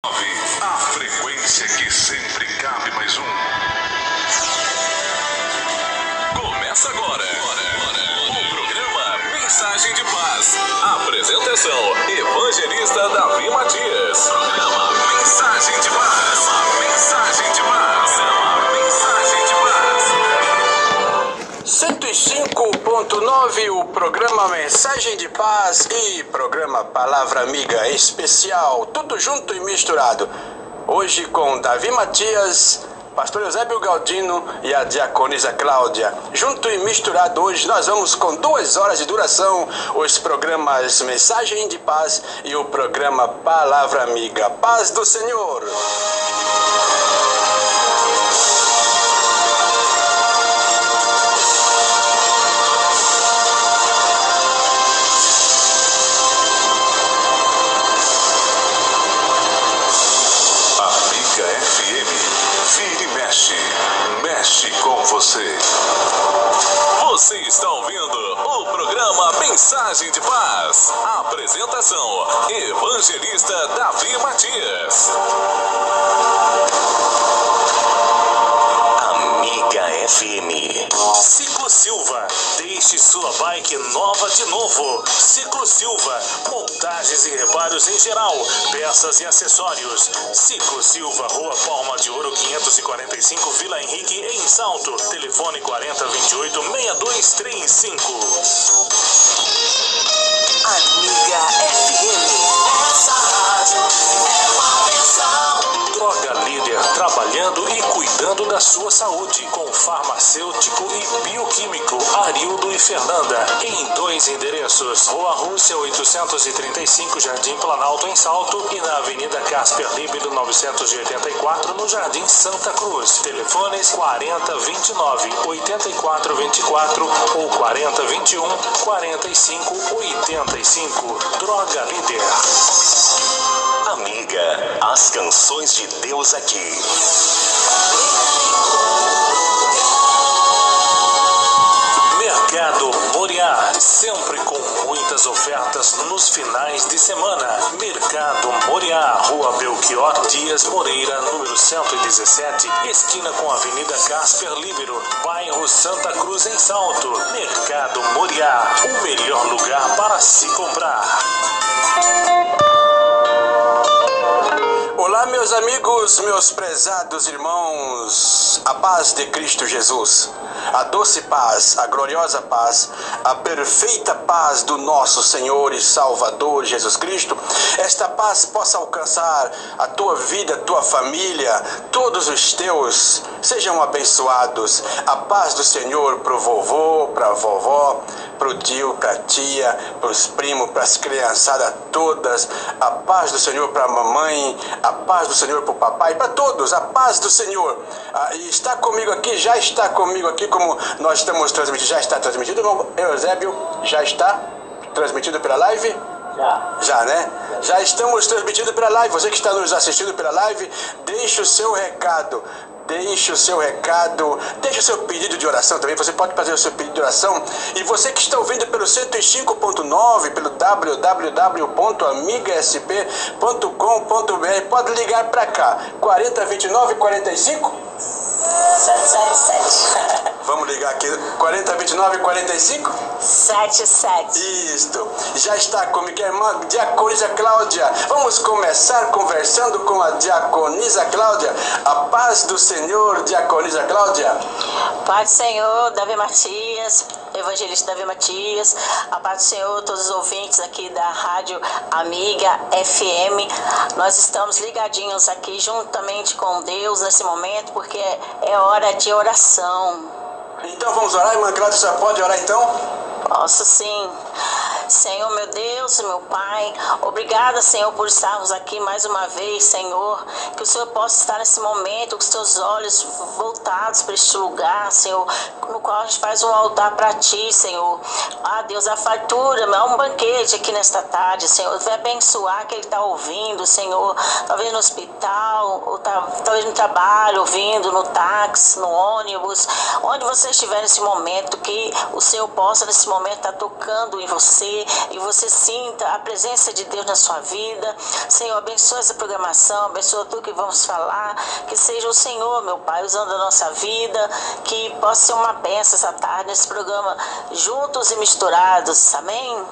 A frequência que sempre cabe mais um. Começa agora o programa Mensagem de Paz. Apresentação: Evangelista Davi Matias. Programa Mensagem de Paz. Mensagem de Paz. Mensagem de Paz. 105.9, o programa Mensagem de Paz e programa Palavra, Amiga especial, tudo junto e misturado. Hoje com Davi Matias, Pastor Eusébio Galdino e a diaconisa Cláudia. Junto e misturado, hoje nós vamos com 2 horas de duração, os programas Mensagem de Paz e o programa Palavra Amiga. Paz do Senhor! Mexe com você. Você está ouvindo o programa Mensagem de Paz. Apresentação: Evangelista Davi Matias. Amiga FM. Ciclo Silva, deixe sua bike nova de novo. Ciclo Silva, montagens e reparos em geral, peças e acessórios. Ciclo Silva, Rua Palma de Ouro 545, Vila Henrique, em Salto. Telefone 4028-6235. Amiga FM. Essa rádio é uma benção. Droga Líder, trabalhando e cuidando da sua saúde, com farmacêutico e bioquímico Arildo e Fernanda, em 2 endereços: Rua Rússia 835, Jardim Planalto, em Salto, e na Avenida Casper Libero 984, no Jardim Santa Cruz. Telefones 4029-8424 ou 4021-4585. Droga Líder. Amiga, as canções de Deus aqui. Mercado Moriá, sempre com muitas ofertas nos finais de semana. Mercado Moriá, Rua Belchior Dias Moreira, número 117, esquina com a Avenida Casper Libero, bairro Santa Cruz, em Salto. Mercado Moriá, o melhor lugar para se comprar. Olá, meus amigos, meus prezados irmãos, a paz de Cristo Jesus, a doce paz, a gloriosa paz, a perfeita paz do nosso Senhor e Salvador Jesus Cristo. Esta paz possa alcançar a tua vida, a tua família, todos os teus, sejam abençoados. A paz do Senhor para o vovô, para a vovó, para o tio, para a tia, para os primos, para as criançadas todas. A paz do Senhor para a mamãe, a paz do Senhor para o papai, para todos, a paz do Senhor. E está comigo aqui, já está comigo aqui, como nós estamos transmitindo, já está transmitido, irmão Eusébio? Já está transmitido pela live? Já, né? Já estamos transmitindo pela live. Você que está nos assistindo pela live, deixe o seu recado. Deixe o seu recado, deixe o seu pedido de oração também. Você pode fazer o seu pedido de oração. E você que está ouvindo pelo 105.9, pelo www.amigasp.com.br, pode ligar para cá, 4029-45? 777. Vamos ligar aqui, 4029-45? 77. Isto, já está comigo a irmã diaconisa Cláudia. Vamos começar conversando com a diaconisa Cláudia. A paz do Senhor, diaconisa Cláudia. Paz do Senhor, Davi Matias, Evangelista Davi Matias. A paz do Senhor, todos os ouvintes aqui da rádio Amiga FM. Nós estamos ligadinhos aqui juntamente com Deus nesse momento, porque é hora de oração. Então vamos orar, irmã Cláudia, você pode orar então? Posso sim. Senhor, meu Deus, meu Pai, obrigada, Senhor, por estarmos aqui mais uma vez, Senhor, que o Senhor possa estar nesse momento com os teus olhos voltados para este lugar, Senhor, no qual a gente faz um altar para Ti, Senhor. Ah, Deus, a fartura, há um banquete aqui nesta tarde, Senhor, vai abençoar quem está ouvindo, Senhor, talvez no hospital, ou talvez no trabalho, ouvindo, no táxi, no ônibus, onde você estiver nesse momento, que o Senhor possa nesse momento estar tocando em você, você e você sinta a presença de Deus na sua vida. Senhor, abençoa essa programação, abençoa tudo que vamos falar, que seja o Senhor, meu Pai, usando a nossa vida, que possa ser uma bênção essa tarde nesse programa Juntos e Misturados. Amém?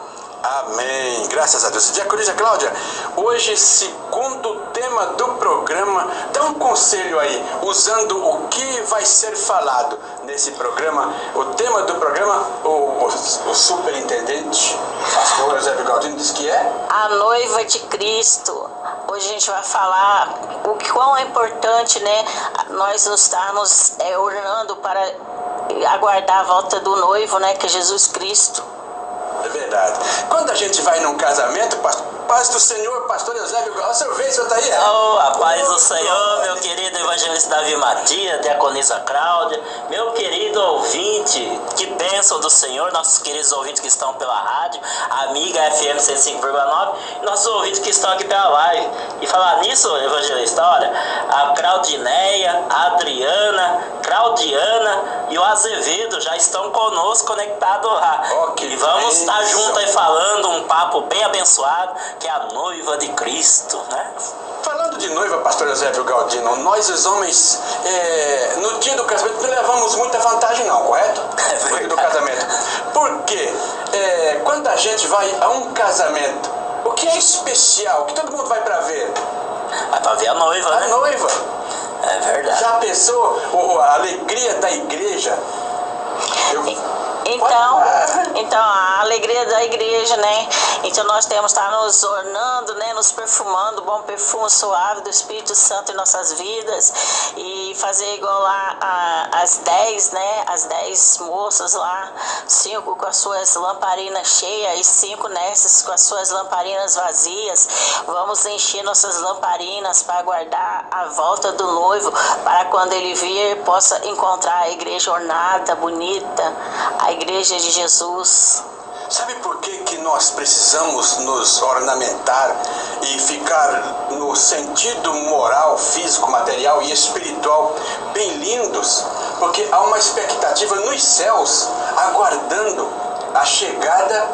Amém, graças a Deus. Diaconisa Cláudia, hoje, segundo tema do programa, dá um conselho aí, usando o que vai ser falado nesse programa. O tema do programa, o superintendente, pastor José Galdino, diz que é a noiva de Cristo. Hoje a gente vai falar o quão é importante, né, nós estarmos orando para aguardar a volta do noivo, né, que é Jesus Cristo. É verdade. Quando a gente vai num casamento, paz do Senhor, pastor Eusébio, o senhor veio, o senhor tá aí? Oh, a paz do Senhor, meu querido evangelista Davi Matias, diaconisa Cláudia, meu querido ouvinte, que bênção do Senhor, nossos queridos ouvintes que estão pela rádio, Amiga FM 105,9, e nossos ouvintes que estão aqui pela live. E falar nisso, evangelista, olha, a Claudineia, a Adriana, Claudiana e o Azevedo já estão conosco conectados lá. E vamos estar juntos aí falando um papo bem abençoado, que é a noiva de Cristo, né? Falando de noiva, pastor Eusébio Galdino, nós os homens, no dia do casamento, não levamos muita vantagem não, correto? No dia do casamento. Porque quando a gente vai a um casamento, o que é especial, o que todo mundo vai para ver? Vai para ver a noiva, né? A noiva. É verdade. Já pensou a alegria da igreja? Então, a alegria da igreja, né? Então nós temos que estar nos ornando, né? Nos perfumando, bom perfume suave do Espírito Santo em nossas vidas. E fazer igual lá as 10, né? As 10 moças lá, 5 com as suas lamparinas cheias e 5 nessas com as suas lamparinas vazias. Vamos encher nossas lamparinas para aguardar a volta do noivo, para quando ele vir, possa encontrar a igreja ornada, bonita, a igreja de Jesus. Sabe por que nós precisamos nos ornamentar e ficar no sentido moral, físico, material e espiritual bem lindos? Porque há uma expectativa nos céus aguardando a chegada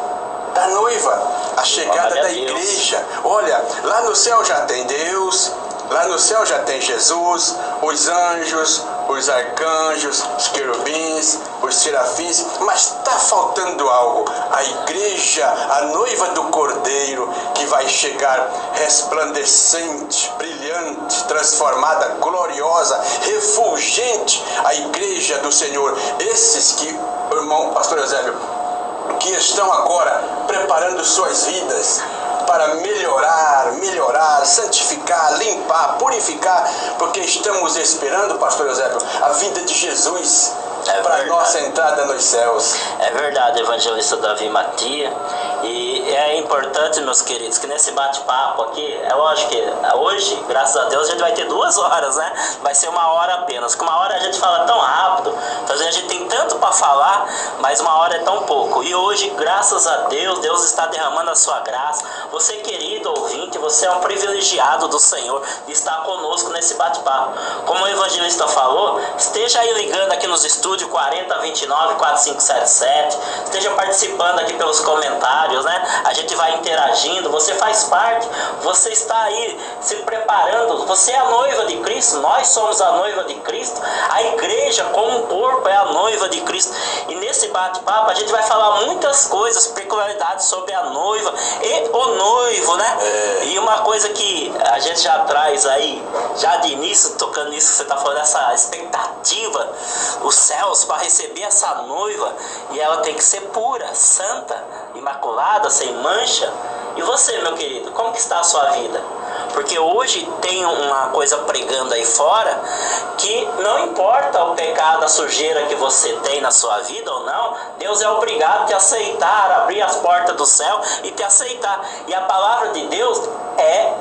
da noiva, a chegada da igreja. Olha, lá no céu já tem Deus, lá no céu já tem Jesus, os anjos, os arcanjos, os querubins, os serafins, mas está faltando algo. A igreja, a noiva do Cordeiro, que vai chegar resplandecente, brilhante, transformada, gloriosa, refulgente, a igreja do Senhor. Esses que, irmão pastor Eusébio, que estão agora preparando suas vidas para melhorar, santificar, limpar, purificar, porque estamos esperando, pastor Eusébio, a vinda de Jesus para a nossa entrada nos céus. É verdade, evangelista Davi Matias. E é importante, meus queridos, que nesse bate-papo aqui, é lógico que hoje, graças a Deus, a gente vai ter 2 horas, né? Vai ser 1 hora apenas. Com 1 hora a gente fala tão rápido, então a gente tem tanto para falar, mas 1 hora é tão pouco. E hoje, graças a Deus, Deus está derramando a sua graça. Você, querido ouvinte, você é um privilegiado do Senhor de estar conosco nesse bate-papo. Como o evangelista falou, esteja aí ligando aqui nos estúdios 4029-4577, esteja participando aqui pelos comentários, né? A gente vai interagindo, você faz parte, você está aí se preparando, você é a noiva de Cristo, nós somos a noiva de Cristo, a igreja como um corpo é a noiva de Cristo. E nesse bate-papo a gente vai falar muitas coisas, peculiaridades sobre a noiva e o noivo, né? E uma coisa que a gente já traz aí, já de início, tocando nisso que você está falando, essa expectativa, os céus para receber essa noiva, e ela tem que ser pura, santa, imaculada, sem mancha. E você, meu querido, como que está a sua vida? Porque hoje tem uma coisa pregando aí fora, que não importa o pecado, a sujeira que você tem na sua vida ou não, Deus é obrigado a te aceitar, abrir as portas do céu e te aceitar. E a palavra de Deus é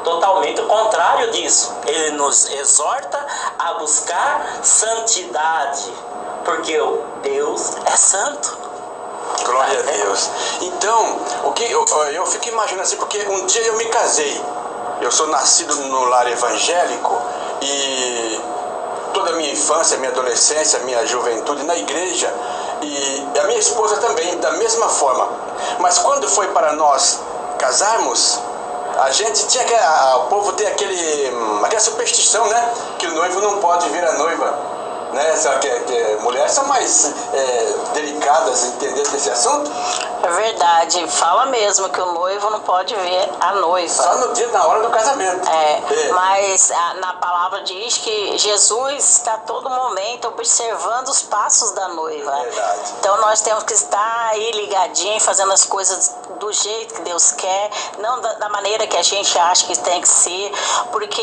totalmente o contrário disso. Ele nos exorta a buscar santidade, porque Deus é santo. Glória a Deus. Então, eu fico imaginando assim, porque um dia eu me casei. Eu sou nascido no lar evangélico e toda a minha infância, minha adolescência, minha juventude na igreja. E a minha esposa também, da mesma forma. Mas quando foi para nós casarmos, a gente tinha que... o povo tem aquela superstição, né? Que o noivo não pode ver a noiva, né? Só que mulheres são mais delicadas, entender desse assunto. É verdade, fala mesmo que o noivo não pode ver a noiva. Só no dia, na hora do casamento. Mas na palavra diz que Jesus está a todo momento observando os passos da noiva. Verdade. Então nós temos que estar aí ligadinhos, fazendo as coisas do jeito que Deus quer, não da maneira que a gente acha que tem que ser, porque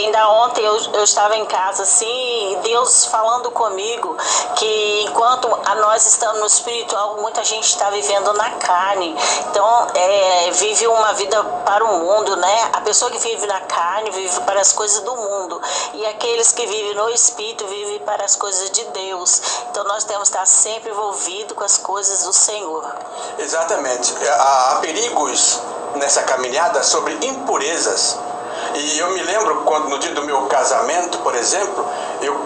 ainda ontem eu estava em casa assim, e Deus falando comigo que enquanto nós estamos no espiritual, muita gente está vivendo na carne. Então vive uma vida para o mundo, né? A pessoa que vive na carne vive para as coisas do mundo, e aqueles que vivem no espírito vivem para as coisas de Deus. Então nós temos que estar sempre envolvidos com as coisas do Senhor. Exatamente. Há perigos nessa caminhada sobre impurezas. E eu me lembro quando no dia do meu casamento, por exemplo,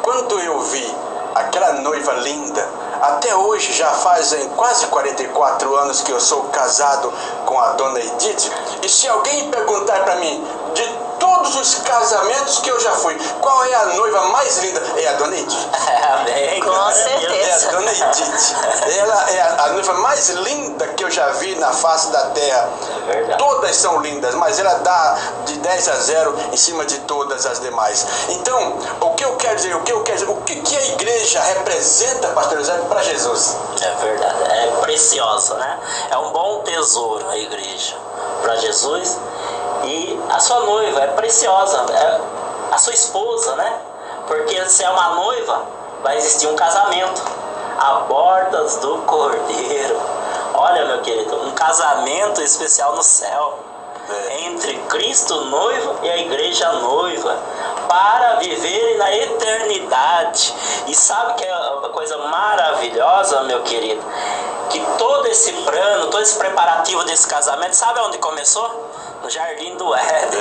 quando eu vi aquela noiva linda, até hoje já fazem quase 44 anos que eu sou casado com a dona Edith, e se alguém perguntar para mim, de todos os casamentos que eu já fui, qual é a noiva mais linda? É a dona Edith. Amém. Com certeza. É a dona Edith. Ela é a noiva mais linda que eu já vi na face da terra. É verdade. Todas são lindas, mas ela dá de 10 a 0 em cima de todas as demais. Então, o que eu quero dizer, o que a igreja representa, pastor José, para Jesus? É verdade, é preciosa, né? É um bom tesouro a igreja para Jesus. E a sua noiva é preciosa, é a sua esposa, né? Porque se é uma noiva, vai existir um casamento a bordas do Cordeiro. Olha, meu querido, um casamento especial no céu entre Cristo noivo e a igreja noiva, para viver na eternidade. E sabe que é uma coisa maravilhosa, meu querido? Que todo esse plano, todo esse preparativo desse casamento, sabe onde começou? No Jardim do Éden.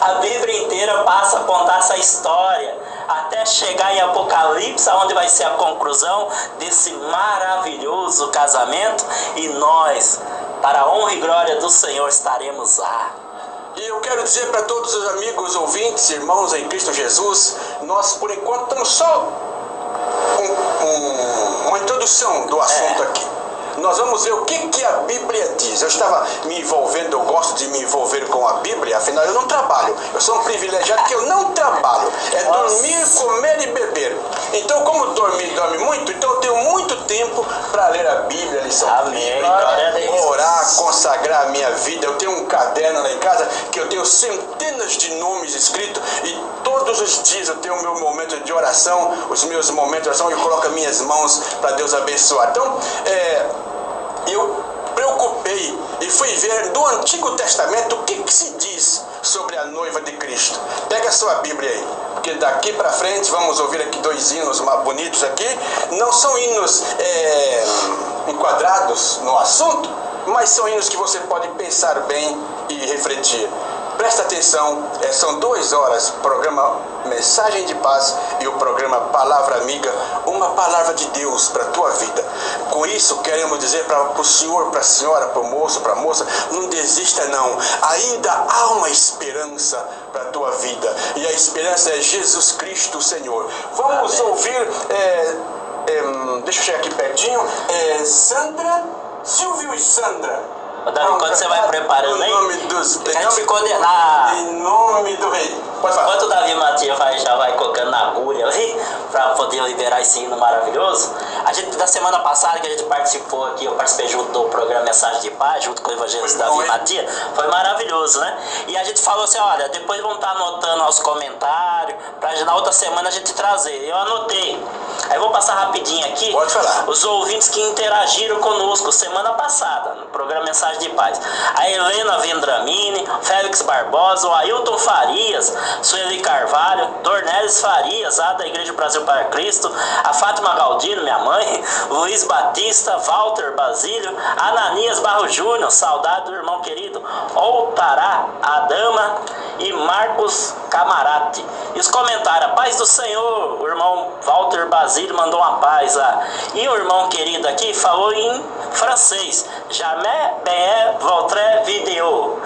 A Bíblia inteira passa a contar essa história até chegar em Apocalipse, onde vai ser a conclusão desse maravilhoso casamento, e nós, para a honra e glória do Senhor, estaremos lá. E eu quero dizer para todos os amigos, ouvintes, irmãos em Cristo Jesus, nós por enquanto estamos só uma introdução do assunto aqui. Nós vamos ver o que a Bíblia diz. Eu estava me envolvendo, eu gosto de me envolver com a Bíblia, afinal eu não trabalho. Eu sou um privilegiado que eu não trabalho. É dormir, comer e beber. Então, como dorme muito, então eu tenho muito tempo para ler a Bíblia, a lição bíblica, orar, consagrar a minha vida. Eu tenho um caderno lá em casa que eu tenho centenas de nomes escritos, e todos os dias eu tenho o meu momento de oração, os meus momentos de oração, eu coloco as minhas mãos para Deus abençoar. Então, eu preocupei e fui ver do Antigo Testamento o que se diz sobre a noiva de Cristo. Pega a sua Bíblia aí, porque daqui para frente vamos ouvir aqui 2 hinos bonitos aqui. Não são hinos enquadrados no assunto, mas são hinos que você pode pensar bem e refletir. Presta atenção, são 2 horas, programa Mensagem de Paz e o programa Palavra Amiga, uma palavra de Deus para a tua vida. Com isso, queremos dizer para o senhor, para a senhora, para o moço, para a moça, não desista não, ainda há uma esperança para a tua vida, e a esperança é Jesus Cristo, o Senhor. Vamos ouvir, deixa eu chegar aqui pertinho, Silvio e Sandra. Davi, quando você vai preparando aí, a gente ficou em nome do Rei. Pode falar. Enquanto o Davi Matias já vai colocando na agulha ali, para poder liberar esse hino maravilhoso, a gente, da semana passada que a gente participou aqui, eu participei junto do programa Mensagem de Paz, junto com o evangelista Davi Matias, foi maravilhoso, né? E a gente falou assim, olha, depois vão estar anotando os comentários, para na outra semana a gente trazer. Eu anotei. Aí vou passar rapidinho aqui. Pode falar. Os ouvintes que interagiram conosco semana passada, no programa Mensagem de Paz. A Helena Vendramini, Félix Barbosa, o Ailton Farias, Sueli Carvalho, Dornelis Farias, lá da Igreja Brasil para Cristo, a Fátima Galdino, minha mãe, Luiz Batista, Walter Basílio, Ananias Barro Júnior, saudade do irmão querido, Outará Adama e Marcos camarade. E os comentários, a paz do Senhor. O irmão Walter Basílio mandou uma paz lá. E o irmão querido aqui falou em francês. Jamais bien votre vidéo.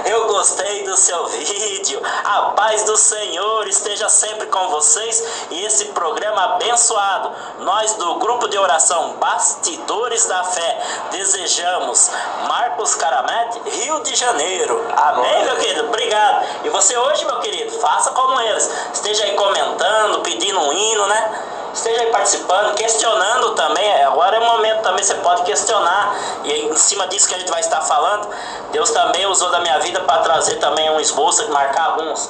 Eu gostei do seu vídeo. A paz do Senhor esteja sempre com vocês e esse programa abençoado. Nós do grupo de oração Bastidores da Fé desejamos. Marcos Caramete, Rio de Janeiro. Amém, meu querido? Obrigado. E você hoje, meu querido, faça como eles. Esteja aí comentando, pedindo um hino, né? Esteja aí participando, questionando também. Agora é o momento também, você pode questionar. E em cima disso que a gente vai estar falando, Deus também usou da minha vida para trazer também um esboço, marcar alguns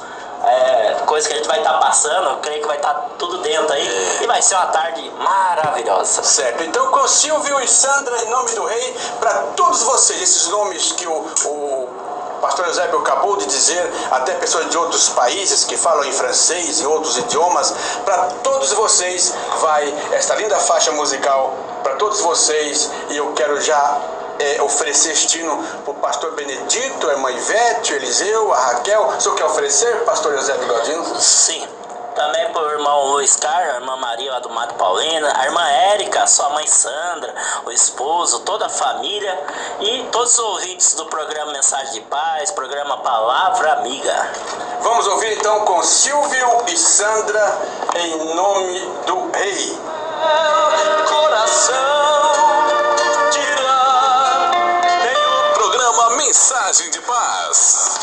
coisas que a gente vai estar passando. Eu creio que vai estar tudo dentro aí. E vai ser uma tarde maravilhosa. Certo, então com Silvio e Sandra, em nome do Rei, para todos vocês, esses nomes que o pastor Eusébio acabou de dizer, até pessoas de outros países que falam em francês e outros idiomas, para todos vocês vai esta linda faixa musical, para todos vocês, e eu quero já oferecer este hino para o pastor Benedito, a irmã Ivete, o Eliseu, a Raquel. O senhor quer oferecer, pastor Eusébio Galdino? Sim. Também para o irmão Luiz Carlos, a irmã Maria lá do Mato Paulina, a irmã Érica, sua mãe Sandra, o esposo, toda a família e todos os ouvintes do programa Mensagem de Paz, programa Palavra, Amiga. Vamos ouvir então com Silvio e Sandra, em nome do Rei. Programa Mensagem de Paz.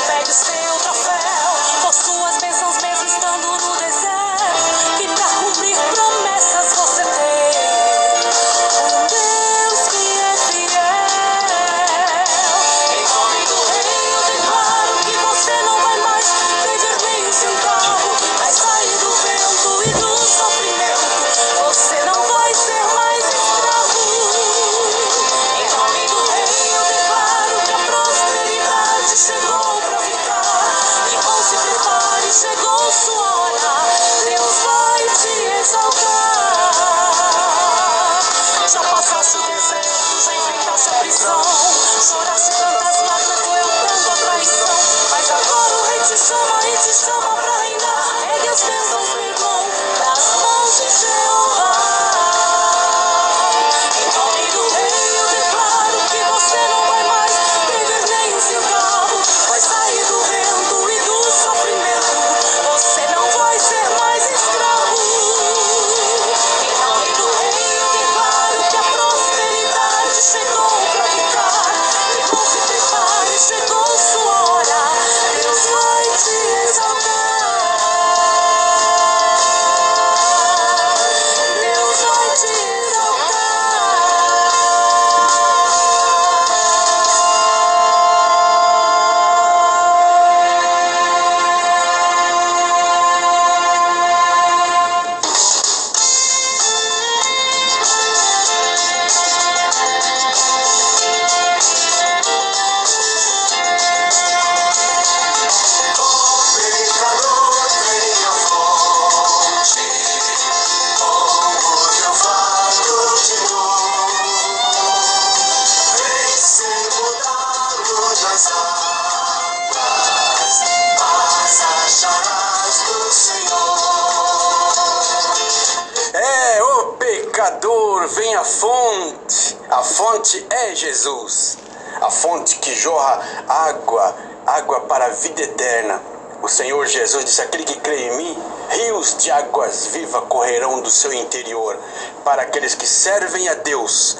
Pegue seu troféu, por suas bênçãos mesmo estando no deserto. Que pecador, vem à fonte. A fonte é Jesus. A fonte que jorra água para a vida eterna. O Senhor Jesus disse: aquele que crê em mim, rios de águas vivas correrão do seu interior. Para aqueles que servem a Deus.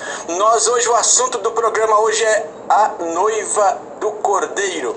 Hoje o assunto do programa hoje é a noiva do Cordeiro.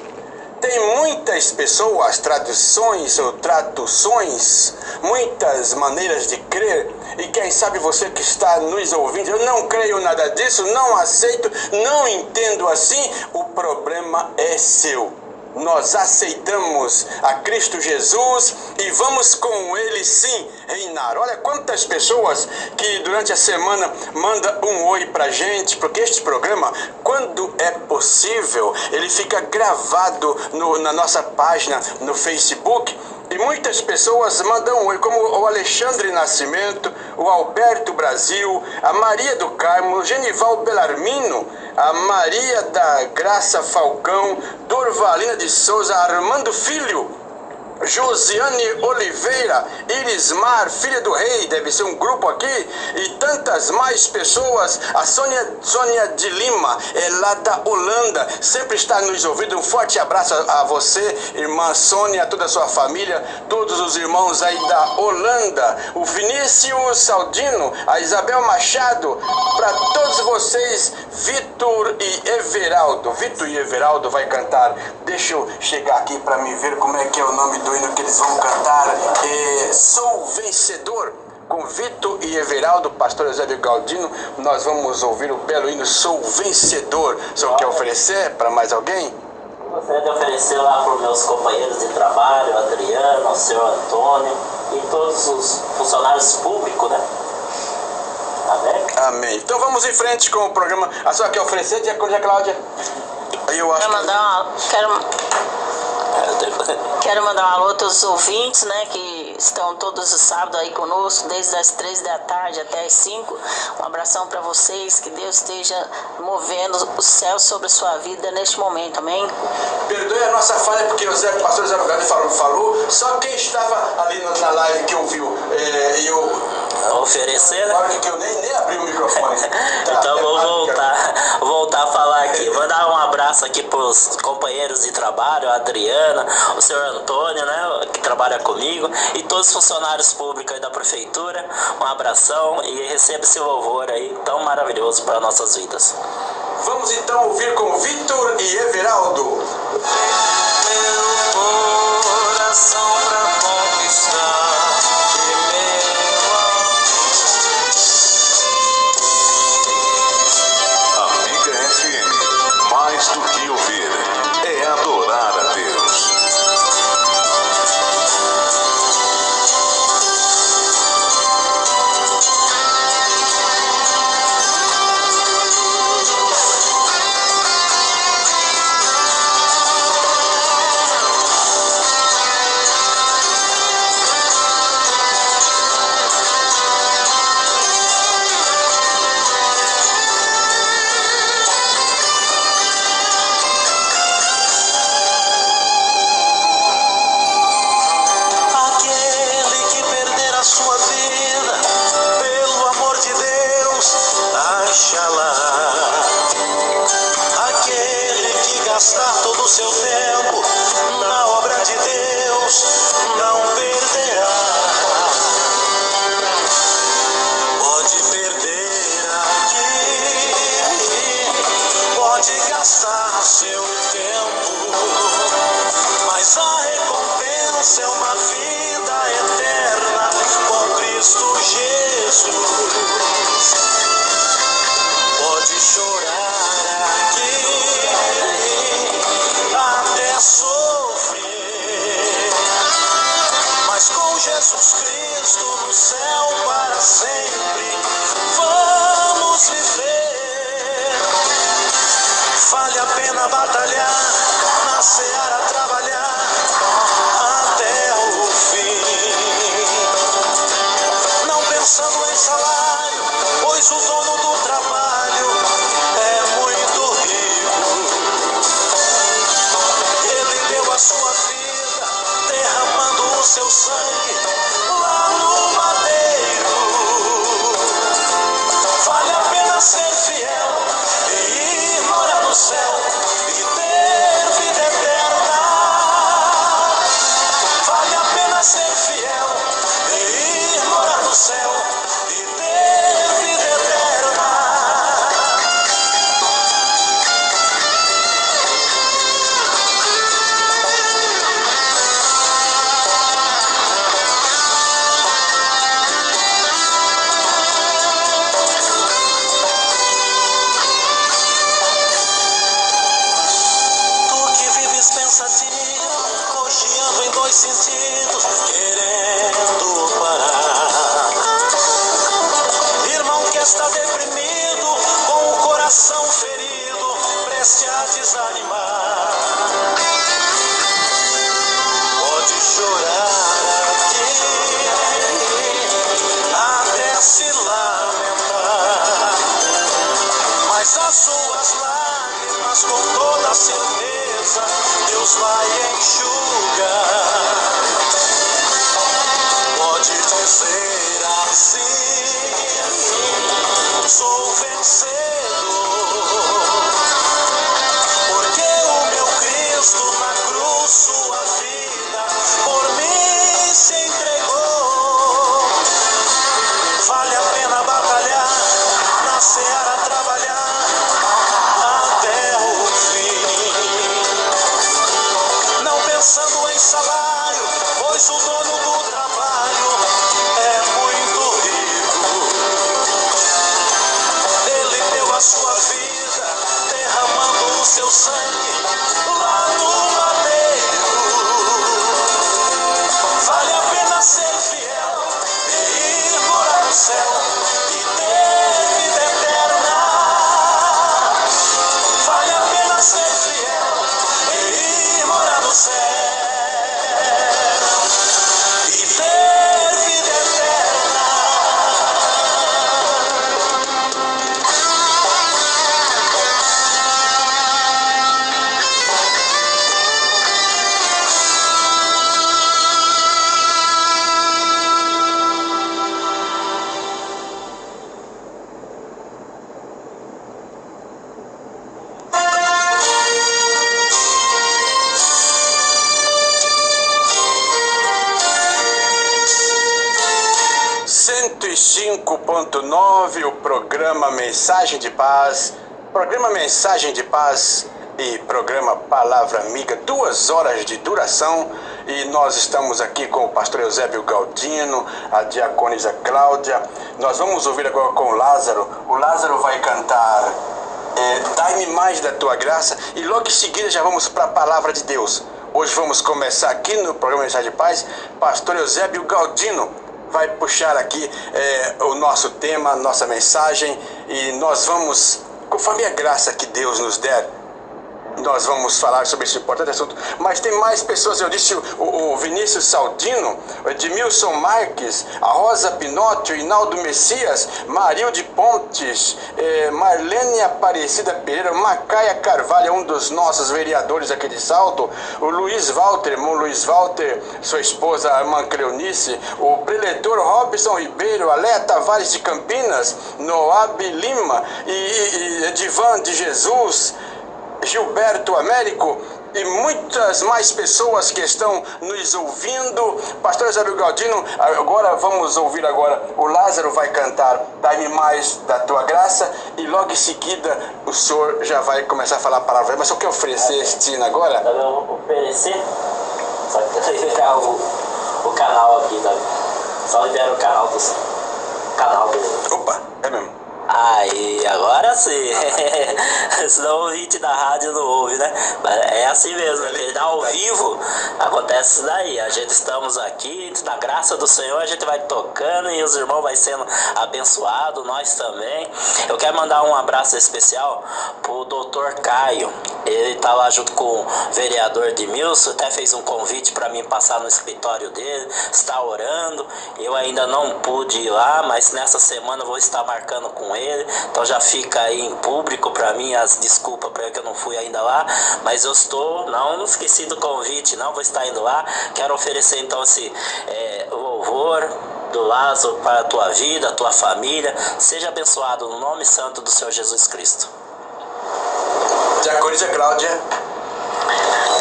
Tem muitas pessoas, traduções ou traduções, muitas maneiras de crer. E quem sabe você que está nos ouvindo, eu não creio nada disso, não aceito, não entendo assim, o problema é seu. Nós aceitamos a Cristo Jesus e vamos com Ele sim reinar. Olha quantas pessoas que durante a semana mandam um oi pra gente, porque este programa, quando é possível, ele fica gravado na nossa página no Facebook. E muitas pessoas mandam um oi, como o Alexandre Nascimento, o Alberto Brasil, a Maria do Carmo, o Genival Belarmino, a Maria da Graça Falcão, Dorvalina de Souza, Armando Filho, Josiane Oliveira, Irismar, filha do rei, deve ser um grupo aqui, e tantas mais pessoas. A Sônia de Lima, é lá da Holanda, sempre está nos ouvindo. Um forte abraço a você, irmã Sônia, a toda a sua família, todos os irmãos aí da Holanda. O Vinícius Saldino, a Isabel Machado, para todos vocês, Vitor e Everaldo. Vitor e Everaldo vai cantar. Deixa eu chegar aqui para me ver como é que é o nome do hino que eles vão cantar. Sou Vencedor. Com Vitor e Everaldo, pastor Eusébio Galdino, nós vamos ouvir o belo hino Sou Vencedor. O senhor quer oferecer para mais alguém? Gostaria de oferecer lá para os meus companheiros de trabalho, Adriano, o senhor Antônio e todos os funcionários públicos, né? Amém? Amém. Então vamos em frente com o programa. A senhora quer oferecer, Diaconia Cláudia? Eu acho Quero mandar um alô a todos os ouvintes, né, que estão todos os sábados aí conosco, desde as 3 da tarde até as 5. Um abração para vocês, que Deus esteja movendo o céu sobre a sua vida neste momento, amém? Perdoe a nossa falha, porque o pastor Zé Lugano falou, só quem estava ali na live que ouviu, oferecer, né? Agora que eu nem abri o microfone. Então vou voltar a falar aqui. Mandar um abraço aqui para os companheiros de trabalho, a Adriana, o senhor Antônio, né, que trabalha comigo, e todos os funcionários públicos aí da prefeitura. Um abração e receba esse louvor aí tão maravilhoso para nossas vidas. Vamos então ouvir com Vitor e Everaldo. Meu coração pra conquistar. Amiga FM, mais do que ouvir, é adorar a Deus. Gastar todo o seu tempo na obra de Deus, não perderá. Pode perder aqui, pode gastar seu tempo, mas a recompensa é uma vida eterna com Cristo Jesus. Pode chorar aqui, até sofrer, mas com Jesus Cristo no céu para sempre vamos viver. Vale a pena batalhar, na seara trabalhar até o fim, não pensando em salário, pois o dono do trabalho é muito rico. A sua vida, derramando o seu sangue lá no madeiro. se lamentar, mas as suas lágrimas com toda certeza Deus vai enxugar. Pode dizer assim: sou vencedor, porque o meu Cristo na cruz sua vida por mim se entregou. Vale a pena batalhar, na seara trabalhar até o fim, não pensando em salário, pois o dono do trabalho é muito rico. Ele deu a sua vida, derramando o seu sangue lá no madeiro. Vale a pena ser fiel e ir morar no céu e ter vida eterna. Vale a pena ser fiel e ir morar no céu e ter vida eterna. 105.9, o programa Mensagem de Paz, programa Mensagem de Paz e programa Palavra, Amiga, 2 horas de duração, e nós estamos aqui com o pastor Eusébio Galdino, a diaconisa Cláudia. Nós vamos ouvir agora com o Lázaro. O Lázaro vai cantar Dai-me mais da tua graça, e logo em seguida já vamos para a Palavra de Deus. Hoje vamos começar aqui no programa Mensagem de Paz. Pastor Eusébio Galdino vai puxar aqui o nosso tema, nossa mensagem, e nós vamos, conforme a graça que Deus nos der, nós vamos falar sobre esse importante assunto. Mas tem mais pessoas, eu disse o Vinícius Saldino, o Edmilson Marques, a Rosa Pinótio, Hinaldo Messias, Marilde Pontes, Marlene Aparecida Pereira, Macaia Carvalho, um dos nossos vereadores aqui de Salto, o Luiz Walter, irmão Luiz Walter, sua esposa, a irmã Cleonice, o preletor Robson Ribeiro, Aléa Tavares de Campinas, Noab Lima, e Edivan de Jesus, Gilberto Américo e muitas mais pessoas que estão nos ouvindo. Pastor Eusébio Galdino, agora vamos ouvir o Lázaro vai cantar Dai-me mais da tua graça, e logo em seguida o senhor já vai começar a falar a palavra. Mas eu quero oferecer esse hino agora. Eu vou oferecer, só que eu liberar o canal aqui, tá? Só libera o canal dele. Opa, é mesmo. Aí, agora sim. Senão o hit da rádio não ouve, né? Mas é assim mesmo, ele dá ao vivo, acontece isso daí. A gente estamos aqui, na graça do Senhor, a gente vai tocando e os irmãos vai sendo abençoados, nós também. Eu quero mandar um abraço especial pro doutor Caio. Ele tá lá junto com o vereador Edmilson, até fez um convite para mim passar no escritório dele, está orando. Eu ainda não pude ir lá, mas nessa semana eu vou estar marcando com ele, então já fica aí em público para mim as desculpas para que eu não fui ainda lá, mas eu estou, não esqueci do convite, não vou estar indo lá. Quero oferecer então esse louvor do Lázaro para a tua vida, a tua família. Seja abençoado no nome santo do Senhor Jesus Cristo. Diaconisa Cláudia.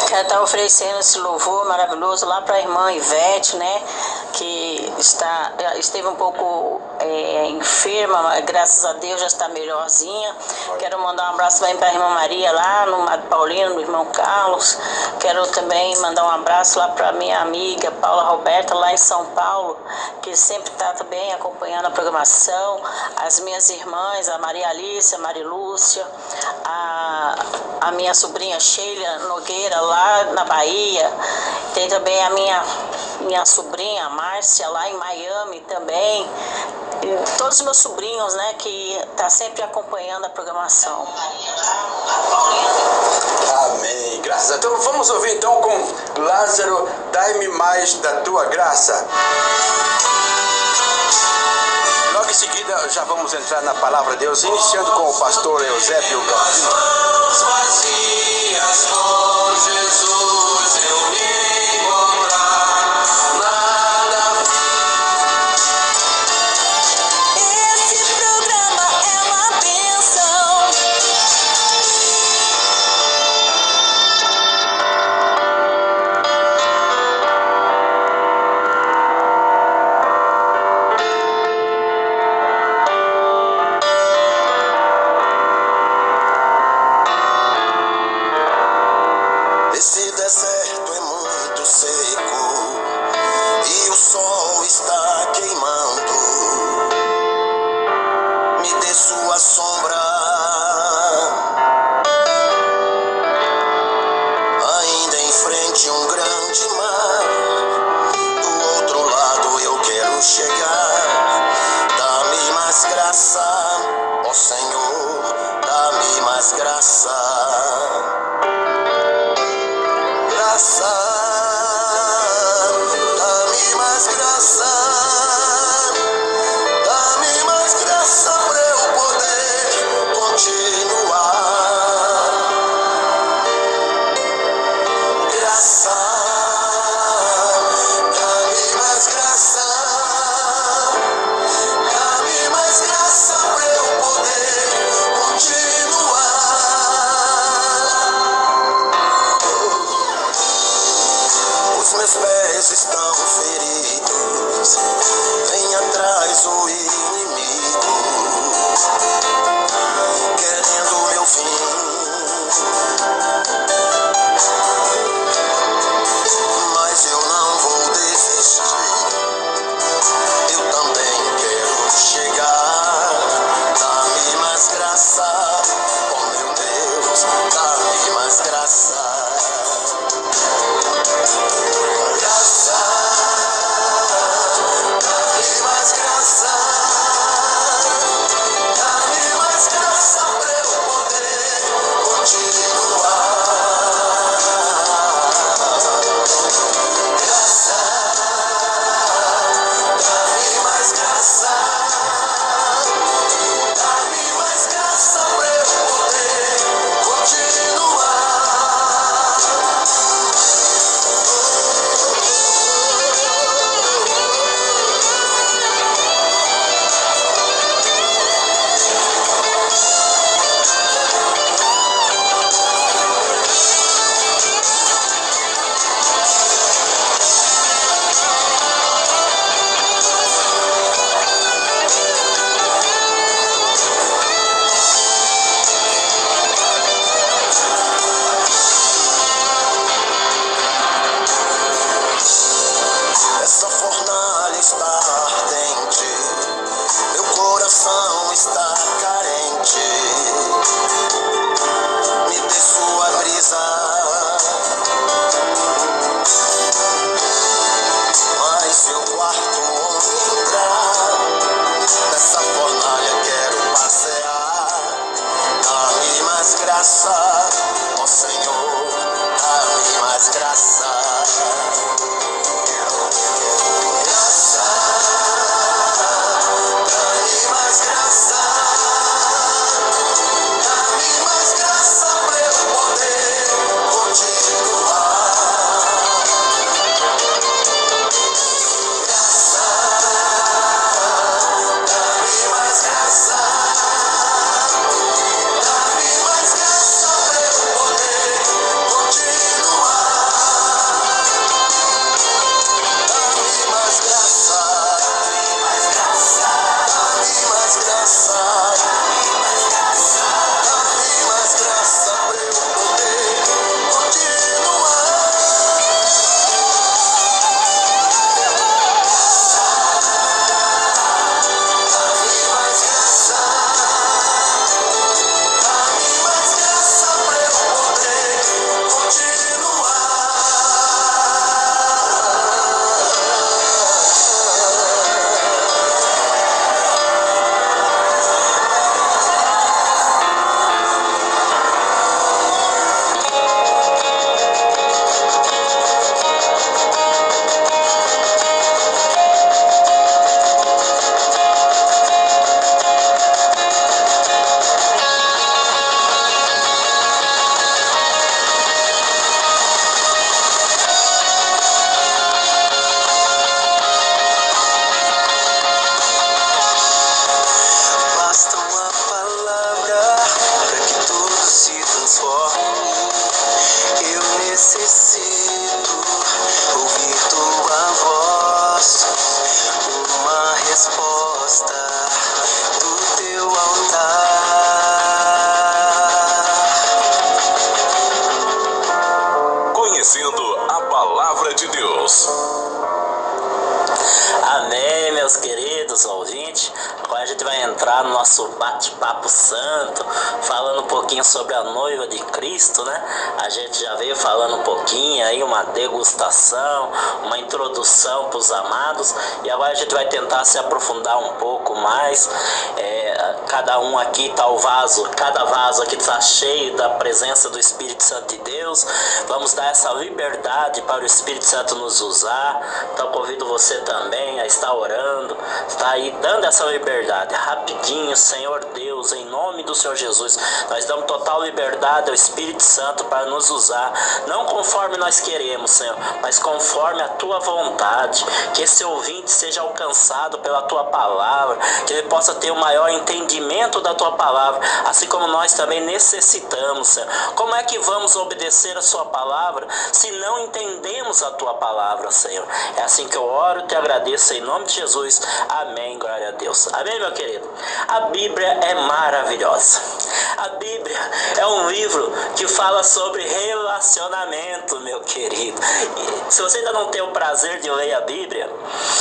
Quero estar oferecendo esse louvor maravilhoso lá para a irmã Ivete, né? Que esteve um pouco enferma, mas graças a Deus já está melhorzinha. Quero mandar um abraço também para a irmã Maria lá no Mato Paulino, no irmão Carlos. Quero também mandar um abraço lá para minha amiga Paula Roberta lá em São Paulo, que sempre está também acompanhando a programação. As minhas irmãs, a Maria Alice, a Marilúcia, a minha sobrinha Sheila Nogueira lá na Bahia. Tem também a minha sobrinha Márcia lá em Miami também. E todos os meus sobrinhos, né, que tá sempre acompanhando a programação. Amém. Graças a Deus. Então vamos ouvir então com Lázaro, Dai-me mais da tua graça. Logo em Olha, já vamos entrar na palavra de Deus, iniciando com o pastor Eusébio Galdino. Vazias com Jesus eu me encontrar nada. Esse programa é uma bênção. Esse deserto é muito seco e o sol está queimando. Me dê sua sombra. Ainda em frente um grande mar. Do outro lado eu quero chegar. Dá-me mais graça, ó Senhor, dá-me mais graça. Graça, dá-me mais graça, dá-me mais graça para eu poder continuar. Graça, dá-me mais graça, dá-me mais graça para eu poder continuar. queridos ouvintes. Agora a gente vai entrar no nosso bate-papo santo, falando um pouquinho sobre a noiva de Cristo, né? A gente já veio falando um pouquinho aí, uma degustação, uma introdução para os amados, e agora a gente vai tentar se aprofundar um pouco mais. Cada um aqui tá cada vaso aqui está cheio da presença do Espírito Santo de Deus. Vamos dar essa liberdade para o Espírito Santo nos usar. Então convido você também a estar orando, está aí dando essa liberdade rapidinho. Senhor Deus, em nome do Senhor Jesus, nós damos total liberdade ao Espírito Santo para nos usar, não conforme nós queremos, Senhor, mas conforme a tua vontade. Que esse ouvinte seja alcançado pela tua palavra, que ele possa ter o maior entendimento da tua palavra, assim como nós também necessitamos, Senhor. Como é que vamos obedecer a sua palavra se não entendemos a tua palavra, Senhor? É assim que eu oro e te agradeço em nome de Jesus. Amém, glória a Deus. Amém, meu querido? A Bíblia é maravilhosa. A Bíblia é um livro que fala sobre relacionamento, meu querido. E se você ainda não tem o prazer de ler a Bíblia,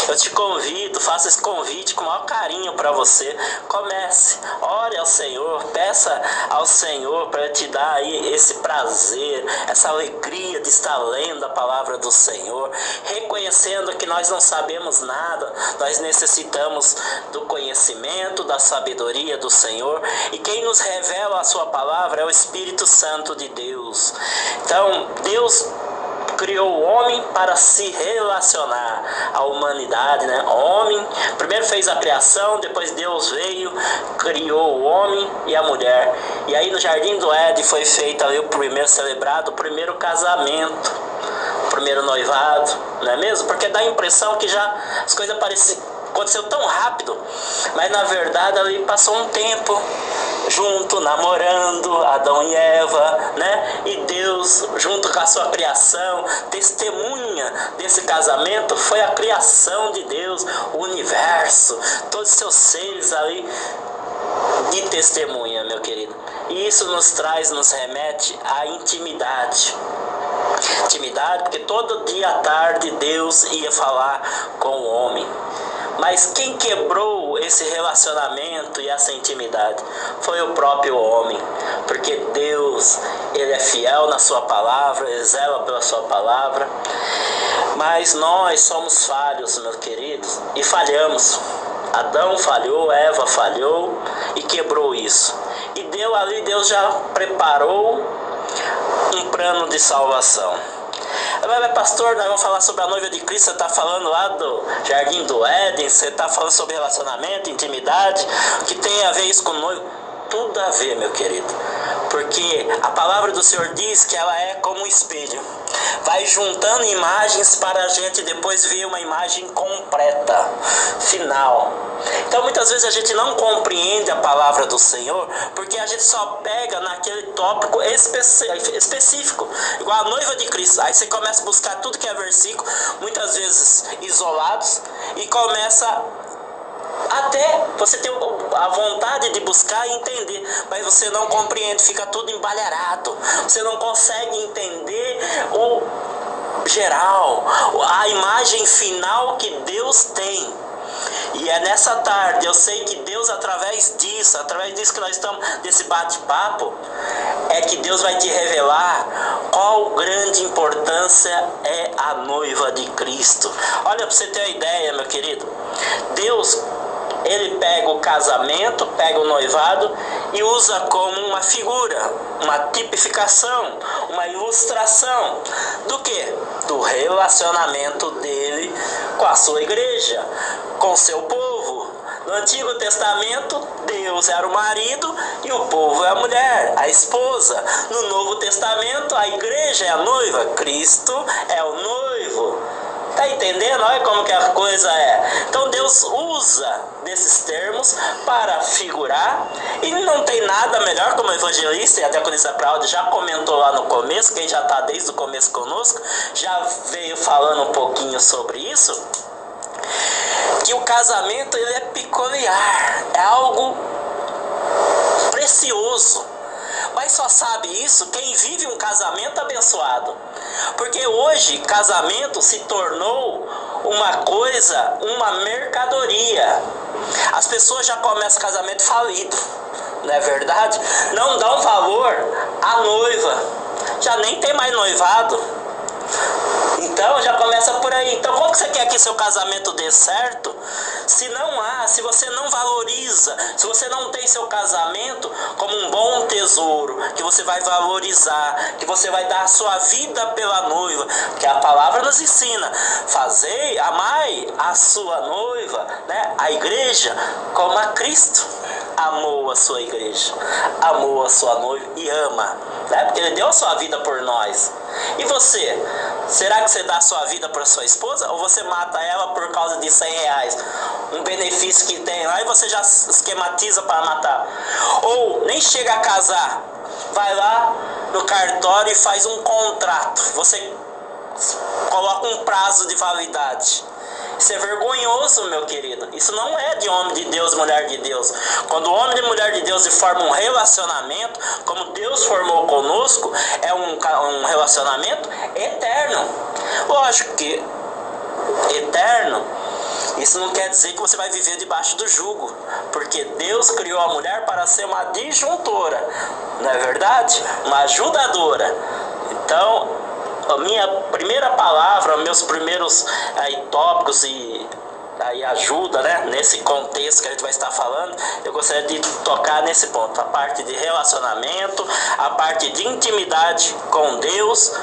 eu te convido, faço esse convite com o maior carinho para você. Comece, ore ao Senhor, peça ao Senhor para te dar aí esse prazer, essa alegria de estar lendo a palavra do Senhor, reconhecendo que nós não sabemos nada, nós necessitamos do conhecimento, da sabedoria do Senhor, e quem nos revela a sua palavra é o Espírito Santo de Deus. Então, Deus criou o homem para se relacionar à humanidade, né? O homem primeiro fez a criação, depois Deus veio, criou o homem e a mulher. E aí no Jardim do Éden foi feito ali celebrado o primeiro casamento, o primeiro noivado, não é mesmo? Porque dá a impressão que já as coisas aconteceu tão rápido, mas na verdade ali passou um tempo junto, namorando, Adão e Eva, né? E Deus, junto com a sua criação, testemunha desse casamento foi a criação de Deus, o universo, todos os seus seres ali de testemunha, meu querido. E isso nos remete à intimidade. Intimidade, porque todo dia à tarde Deus ia falar com o homem. Mas quem quebrou esse relacionamento e essa intimidade foi o próprio homem, porque Deus, ele é fiel na sua palavra, ele zela pela sua palavra, mas nós somos falhos, meus queridos, e falhamos. Adão falhou, Eva falhou e quebrou isso. E Deus já preparou um plano de salvação. Mas pastor, nós vamos falar sobre a noiva de Cristo. Você está falando lá do Jardim do Éden, você está falando sobre relacionamento, intimidade. O que tem a ver isso com o noivo? Tudo a ver, meu querido. Porque a palavra do Senhor diz que ela é como um espelho. Vai juntando imagens para a gente depois ver uma imagem completa, final. Então muitas vezes a gente não compreende a palavra do Senhor porque a gente só pega naquele tópico específico, igual a noiva de Cristo. Aí você começa a buscar tudo que é versículo, muitas vezes isolados, e começa até você ter a vontade de buscar e entender, mas você não compreende, fica tudo embalharado, você não consegue entender o geral, a imagem final que Deus tem. E é nessa tarde, eu sei que Deus, através disso que nós estamos, desse bate-papo, é que Deus vai te revelar qual grande importância é a noiva de Cristo. Olha, para você ter uma ideia, meu querido, Deus, ele pega o casamento, pega o noivado e usa como uma figura, uma tipificação, uma ilustração do quê? Do relacionamento dele com a sua igreja, com o seu povo. No Antigo Testamento, Deus era o marido e o povo é a mulher, a esposa. No Novo Testamento, a igreja é a noiva, Cristo é o noivo. Tá entendendo? Olha como que a coisa é. Então Deus usa desses termos para figurar, e não tem nada melhor, como evangelista e a diaconisa Cláudia já comentou lá no começo, quem já está desde o começo conosco, já veio falando um pouquinho sobre isso, que o casamento ele é peculiar, é algo precioso. Mas só sabe isso quem vive um casamento abençoado. Porque hoje casamento se tornou uma coisa, uma mercadoria. As pessoas já começam casamento falido, não é verdade? Não dão valor à noiva, já nem tem mais noivado. Então já começa por aí. Então como que você quer que seu casamento dê certo? Se você não valoriza, se você não tem seu casamento como um bom tesouro, que você vai valorizar, que você vai dar a sua vida pela noiva, que a palavra nos ensina, amai a sua noiva, né? A igreja, como a Cristo amou a sua igreja, amou a sua noiva e ama, né? Porque ele deu a sua vida por nós. E você? Será que você dá a sua vida para sua esposa? Ou você mata ela por causa de R$100? Um benefício que tem lá e você já esquematiza para matar. Ou nem chega a casar. Vai lá no cartório e faz um contrato. Você coloca um prazo de validade. Isso é vergonhoso, meu querido. Isso não é de homem de Deus, mulher de Deus. Quando o homem e mulher de Deus formam um relacionamento, como Deus formou conosco, é um relacionamento eterno. Lógico que eterno, isso não quer dizer que você vai viver debaixo do jugo, porque Deus criou a mulher para ser uma disjuntora, não é verdade? Uma ajudadora. Então, a minha primeira palavra, meus primeiros tópicos e aí ajuda, né, nesse contexto que a gente vai estar falando, eu gostaria de tocar nesse ponto, a parte de relacionamento, a parte de intimidade com Deus,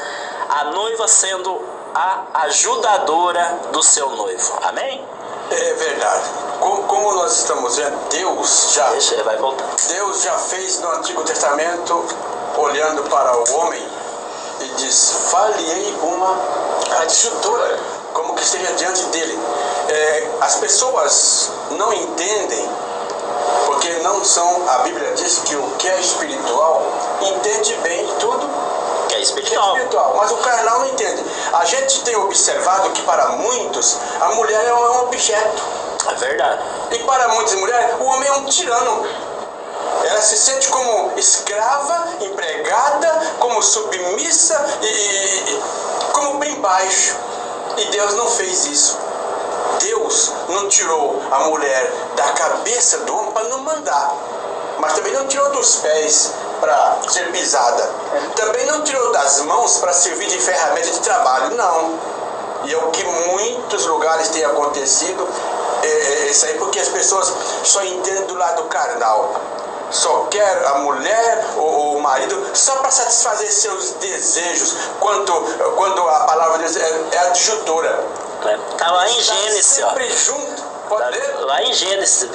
a noiva sendo a ajudadora do seu noivo. Amém? É verdade. Como nós estamos vendo, Deus já fez no Antigo Testamento, olhando para o homem, e diz: fale-ei uma adjutora, como que esteja diante dele. As pessoas não entendem, porque não são, a Bíblia diz que o que é espiritual entende bem tudo que é espiritual. Mas o carnal não entende. A gente tem observado que para muitos a mulher é um objeto. É verdade. E para muitas mulheres o homem é um tirano. Ela se sente como escrava, empregada, como submissa e como bem baixo. E Deus não fez isso. Deus não tirou a mulher da cabeça do homem para não mandar. Mas também não tirou dos pés para ser pisada. Também não tirou das mãos para servir de ferramenta de trabalho. Não. E é o que em muitos lugares tem acontecido. Isso aí porque as pessoas só entendem do lado carnal. Só quer a mulher ou o marido só para satisfazer seus desejos, quando a palavra de Deus é adjutora. Está lá em Gênesis, sempre junto. Pode ler? Lá em Gênesis,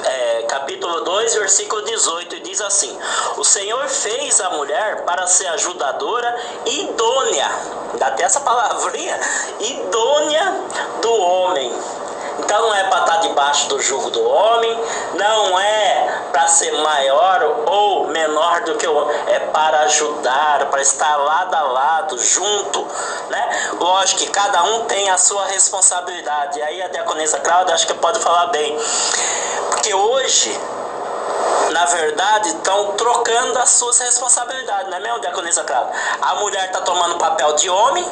capítulo 2, versículo 18, diz assim: o Senhor fez a mulher para ser ajudadora idônea, dá até essa palavrinha, idônea do homem. Então não é para estar debaixo do jugo do homem, não é para ser maior ou menor do que o homem, é para ajudar, para estar lado a lado, junto, né? Lógico que cada um tem a sua responsabilidade. E aí a diaconisa Cláudia acho que pode falar bem, porque hoje, na verdade, estão trocando as suas responsabilidades, não é mesmo, diaconisa Cláudia? A mulher está tomando papel de homem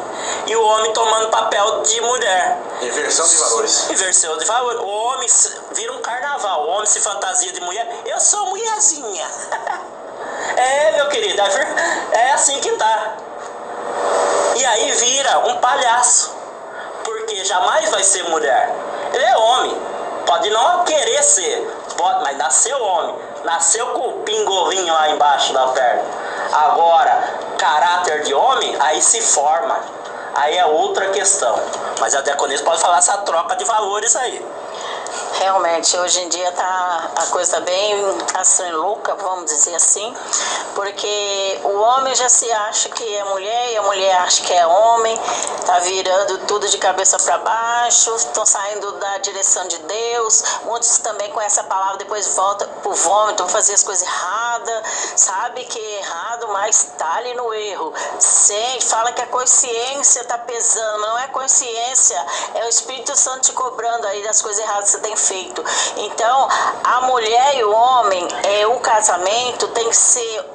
e o homem tomando papel de mulher. Inversão de valores. Inversão de valores. O homem vira um carnaval, o homem se fantasia de mulher. Eu sou mulherzinha. Meu querido, é assim que tá. E aí vira um palhaço, porque jamais vai ser mulher. Ele é homem, pode não querer ser, mas nasceu homem. Nasceu com o pingolinho lá embaixo da perna. Agora, caráter de homem, aí se forma. Aí é outra questão. Mas a diaconisa pode falar essa troca de valores aí. Realmente, hoje em dia a coisa bem assim, louca, vamos dizer assim, porque o homem já se acha que é mulher e a mulher acha que é homem, tá virando tudo de cabeça para baixo, estão saindo da direção de Deus, muitos também com essa palavra depois voltam pro vômito, vão fazer as coisas erradas, sabe que é errado, mas tá ali no erro, sente, fala que a consciência tá pesando, mas não é consciência, é o Espírito Santo te cobrando aí das coisas erradas que você tem feito. Então, a mulher e o homem, o casamento tem que ser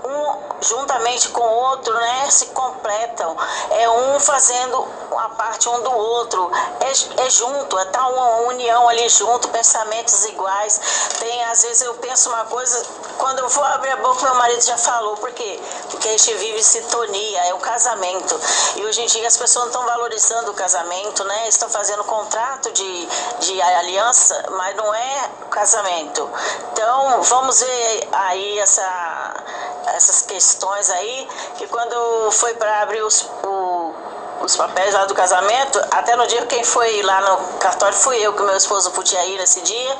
juntamente com o outro, né, se completam. É um fazendo a parte um do outro. É junto, é tal uma união ali junto, pensamentos iguais. Tem, às vezes eu penso uma coisa, quando eu vou abrir a boca, meu marido já falou. Por quê? Porque a gente vive sintonia, é o casamento. E hoje em dia as pessoas não estão valorizando o casamento, né? Estão fazendo contrato de aliança, mas não é casamento. Então, vamos ver aí essas questões aí, que quando foi para abrir os papéis lá do casamento, até no dia quem foi lá no cartório fui eu, que meu esposo podia ir nesse dia,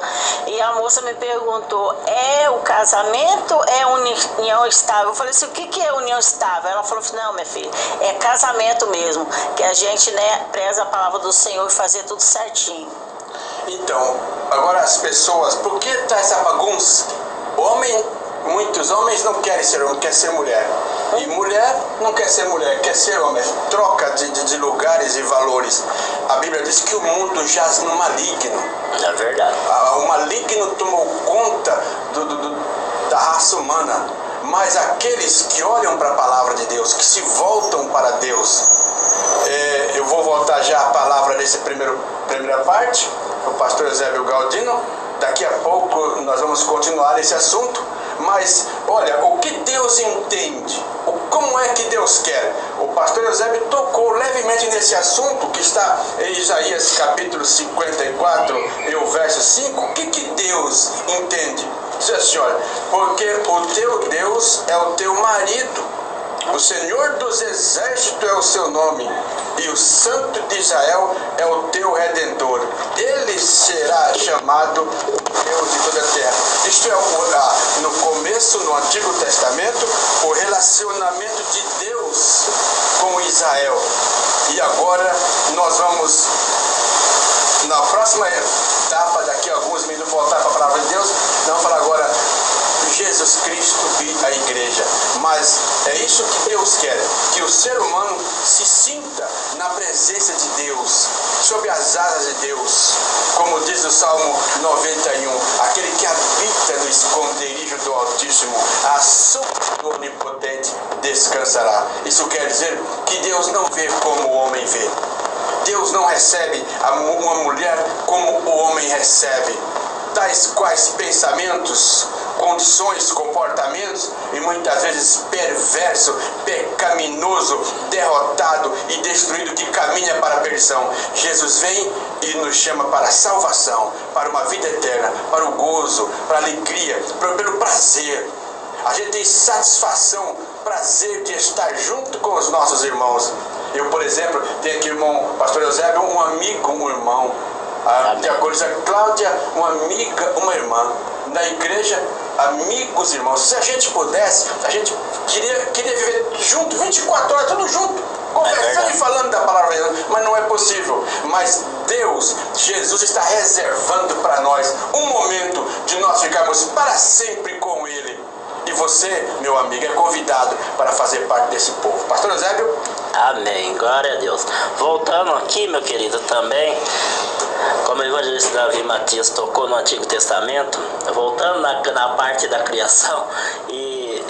e a moça me perguntou, é o casamento, é união estável? Eu falei assim, o que é união estável? Ela falou assim, não, minha filha, é casamento mesmo, que a gente, né, preza a palavra do Senhor e fazer tudo certinho. Então, agora as pessoas, por que tá essa bagunça? Muitos homens não querem ser homem, quer ser mulher. E mulher não quer ser mulher, quer ser homem. Troca de lugares e valores. A Bíblia diz que o mundo jaz no maligno. É verdade. O maligno tomou conta da raça humana. Mas aqueles que olham para a palavra de Deus, que se voltam para Deus, eu vou voltar já a palavra nessa primeira parte, o pastor Eusébio Galdino. Daqui a pouco nós vamos continuar esse assunto. Mas, olha, o que Deus entende? Como é que Deus quer? O pastor Eusébio tocou levemente nesse assunto que está em Isaías capítulo 54 e o verso 5. O que Deus entende? Diz assim, olha, porque o teu Deus é o teu marido, o Senhor dos exércitos é o seu nome, e o Santo de Israel é o teu Redentor. Ele será chamado Deus de toda a terra. Isto é, no começo, no Antigo Testamento, o relacionamento de Deus com Israel. E agora nós vamos, na próxima etapa, daqui a alguns minutos, voltar para a palavra de Deus. Vamos falar agora Jesus Cristo e a igreja. Mas é isso que Deus quer, que o ser humano se sinta na presença de Deus, sob as asas de Deus, como diz o Salmo 91, aquele que habita no esconderijo do Altíssimo, a sombra do Onipotente descansará. Isso quer dizer que Deus não vê como o homem vê. Deus não recebe uma mulher como o homem recebe. Tais quais pensamentos, condições, comportamentos, e muitas vezes perverso, pecaminoso, derrotado e destruído, que caminha para a perdição. Jesus vem e nos chama para a salvação, para uma vida eterna, para o gozo, para a alegria, pelo prazer. A gente tem satisfação, prazer de estar junto com os nossos irmãos. Eu, por exemplo, tenho aqui o irmão pastor Eusébio, um amigo, um irmão. A diaconisa Cláudia, uma amiga, uma irmã. Na igreja, amigos, irmãos. Se a gente pudesse, a gente queria viver junto, 24 horas, tudo junto, conversando e falando da palavra de Deus, mas não é possível. Mas Deus, Jesus, está reservando para nós um momento de nós ficarmos para sempre com Ele. E você, meu amigo, é convidado para fazer parte desse povo. Pastor Eusébio? Amém, glória a Deus. Voltando aqui, meu querido, também, como o evangelista Davi Matias tocou no Antigo Testamento, voltando na parte da criação, e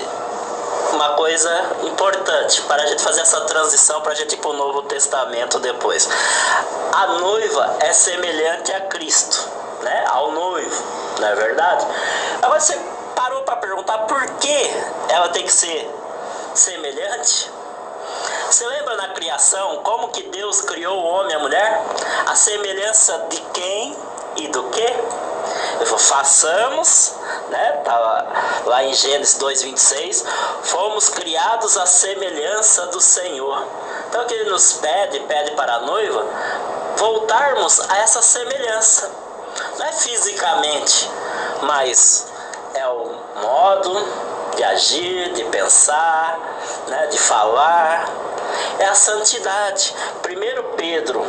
uma coisa importante para a gente fazer essa transição, para a gente ir para o Novo Testamento depois. A noiva é semelhante a Cristo, né? Ao noivo, não é verdade? Agora você parou para perguntar por que ela tem que ser semelhante? Você lembra na criação como que Deus criou o homem e a mulher? A semelhança de quem e do que? Ele falou, façamos, né? Tá lá em Gênesis 2:26, fomos criados à semelhança do Senhor. Então o que ele nos pede para a noiva, voltarmos a essa semelhança. Não é fisicamente, mas é o modo de agir, de pensar, né, de falar. É a santidade. 1 Pedro,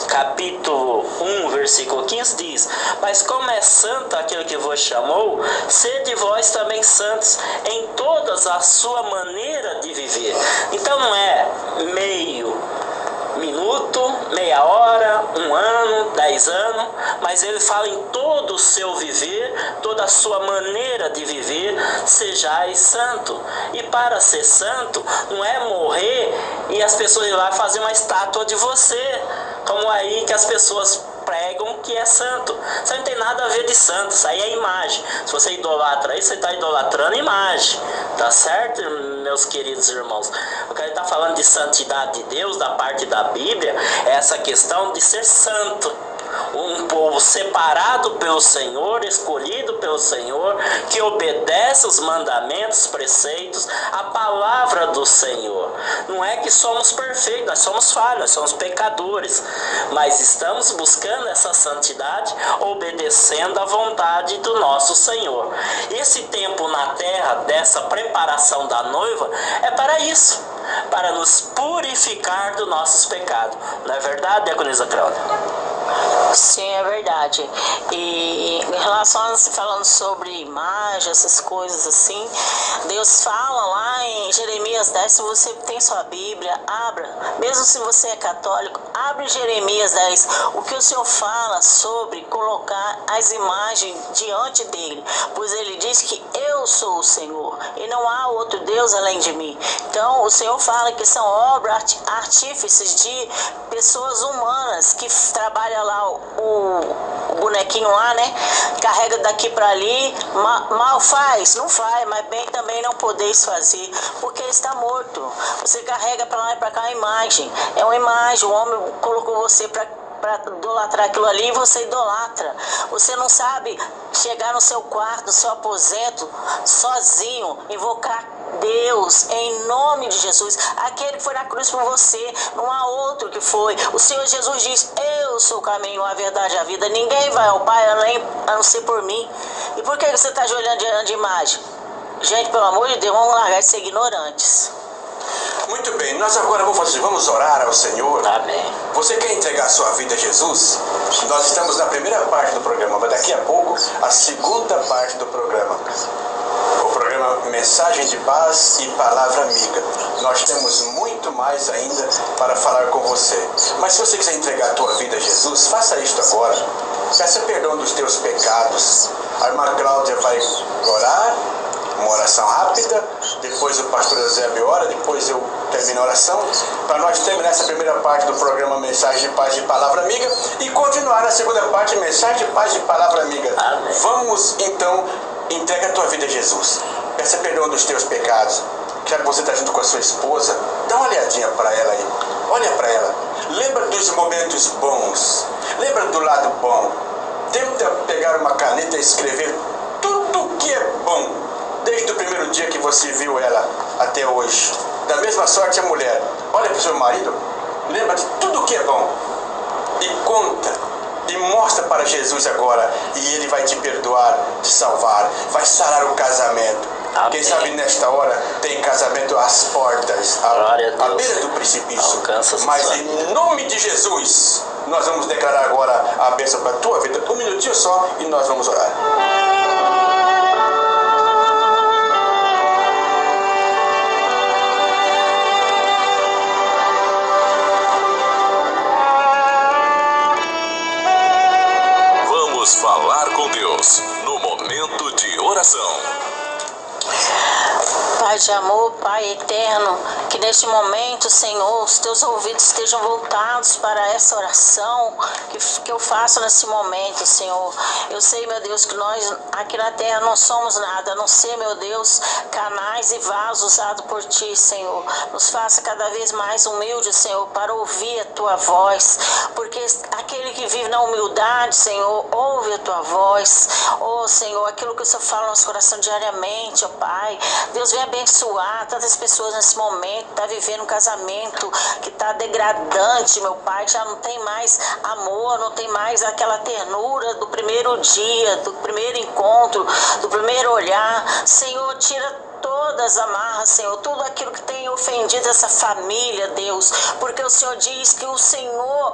capítulo 1, versículo 15 diz, mas como é santo aquele que vos chamou, sede vós também santos em todas a sua maneira de viver. Então não é minuto, meia hora, 1 ano, 10 anos, mas ele fala em todo o seu viver, toda a sua maneira de viver, sejais santo. E para ser santo, não é morrer e as pessoas ir lá fazer uma estátua de você, como aí que as pessoas pregam que é santo. Isso não tem nada a ver de santo, isso aí é imagem. Se você idolatra isso, você está idolatrando imagem, tá certo, meus queridos irmãos? O que ele está falando de santidade de Deus, da parte da Bíblia, é essa questão de ser santo. Um povo separado pelo Senhor, escolhido pelo Senhor, que obedece os mandamentos, preceitos, a palavra do Senhor. Não é que somos perfeitos, nós somos falhos, nós somos pecadores, mas estamos buscando essa santidade, obedecendo a vontade do nosso Senhor. Esse tempo na terra, dessa preparação da noiva, é para isso, para nos purificar dos nossos pecados. Não é verdade, diaconisa Cláudia? Sim, é verdade. E em relação a falando sobre imagem, essas coisas assim, Deus fala lá em Jeremias 10, se você tem sua Bíblia, abra, mesmo se você é católico, abre Jeremias 10, o que o Senhor fala sobre colocar as imagens diante dele, pois ele diz que eu sou o Senhor e não há outro Deus além de mim. Então o Senhor fala que são obras artífices de pessoas humanas que trabalham lá o bonequinho lá, né? Carrega daqui para ali, mal faz, não faz, mas bem também não podeis fazer, porque está morto. Você carrega para lá e para cá a imagem, é uma imagem, o homem colocou você para idolatrar aquilo ali e você idolatra. Você não sabe chegar no seu quarto, no seu aposento, sozinho, invocar Deus, em nome de Jesus, aquele que foi na cruz por você, não há outro que foi. O Senhor Jesus diz, eu sou o caminho, a verdade e a vida, ninguém vai ao Pai a não ser por mim. E por que você está ajoelhando diante de imagem? Gente, pelo amor de Deus, vamos largar de ser ignorantes. Muito bem, nós agora vamos orar ao Senhor. Amém. Você quer entregar sua vida a Jesus? Nós estamos na primeira parte do programa, mas daqui a pouco a segunda parte do programa. O programa Mensagem de Paz e Palavra Amiga. Nós temos muito mais ainda para falar com você. Mas se você quiser entregar a tua vida a Jesus, faça isto agora. Peça perdão dos teus pecados. A irmã Cláudia vai orar, uma oração rápida, depois o pastor Eusébio ora, depois eu termino a oração, para nós terminar essa primeira parte do programa Mensagem de Paz e Palavra Amiga e continuar na segunda parte, Mensagem de Paz e Palavra Amiga. Amém. Vamos então, entrega a tua vida a Jesus, peça perdão dos teus pecados. Já que você está junto com a sua esposa, dá uma olhadinha para ela aí, olha para ela, lembra dos momentos bons, lembra do lado bom, tenta pegar uma caneta e escrever tudo que é bom, desde o primeiro dia que você viu ela até hoje. Da mesma sorte a mulher, olha para o seu marido, lembra de tudo que é bom e conta e mostra para Jesus agora, e ele vai te perdoar, te salvar, vai sarar o casamento. Amém. Quem sabe nesta hora tem casamento às portas, à beira do precipício. Mas em nome de Jesus, nós vamos declarar agora a bênção para a tua vida. Um minutinho só e nós vamos orar. Vamos falar com Deus no momento de oração. Pai de amor, Pai eterno, que neste momento, Senhor, os teus ouvidos estejam voltados para essa oração que eu faço nesse momento, Senhor. Eu sei, meu Deus, que nós aqui na terra não somos nada, a não ser, meu Deus, canais e vasos usados por Ti, Senhor. Nos faça cada vez mais humildes, Senhor, para ouvir a Tua voz, porque aquele que vive na humildade, Senhor, ouve a Tua voz. Oh, Senhor, aquilo que o Senhor fala no nosso coração diariamente, ó Pai. Deus vem abençoar tantas pessoas nesse momento, está vivendo um casamento que está degradante, meu Pai, já não tem mais amor, não tem mais aquela ternura do primeiro dia, do primeiro encontro, do primeiro olhar. Senhor, tira todas as amarras, Senhor, tudo aquilo que tem ofendido essa família, Deus, porque o Senhor diz que o Senhor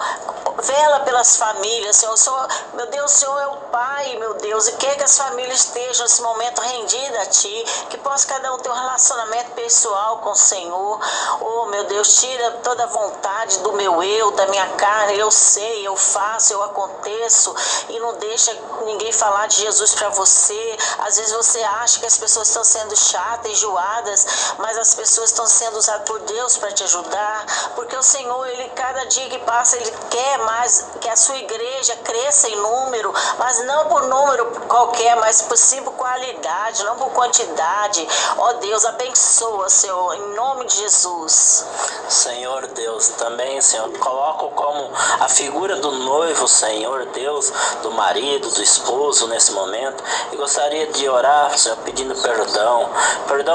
vela pelas famílias, Senhor. O Senhor, meu Deus, o Senhor é o Pai, meu Deus, e quer que as famílias estejam nesse momento rendidas a Ti, que possa cada um ter um relacionamento pessoal com o Senhor. Oh, meu Deus, tira toda a vontade do meu eu, da minha carne. Eu sei, eu faço, eu aconteço, e não deixa ninguém falar de Jesus para você. Às vezes você acha que as pessoas estão sendo chatas, enjoadas, mas as pessoas estão sendo usadas por Deus para te ajudar, porque o Senhor, Ele, cada dia que passa, Ele quer mais que a sua igreja cresça em número, mas não por número qualquer, mas sim por qualidade, não por quantidade. Ó Deus, abençoa, Senhor, em nome de Jesus. Senhor Deus, também, Senhor, coloco como a figura do noivo, Senhor Deus, do marido, do esposo nesse momento, e gostaria de orar, Senhor, pedindo perdão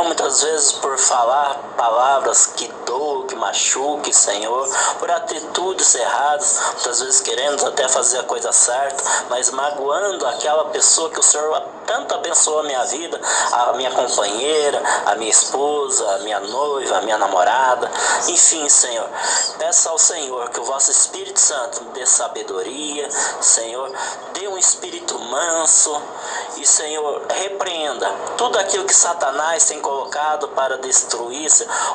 muitas vezes por falar palavras que doam, que machuquem, Senhor, por atitudes erradas, muitas vezes querendo até fazer a coisa certa, mas magoando aquela pessoa que o Senhor tanto abençoou a minha vida, a minha companheira, a minha esposa, a minha noiva, a minha namorada, enfim, Senhor, peço ao Senhor que o vosso Espírito Santo me dê sabedoria, Senhor, dê um espírito manso e, Senhor, repreenda tudo aquilo que Satanás tem colocado para destruir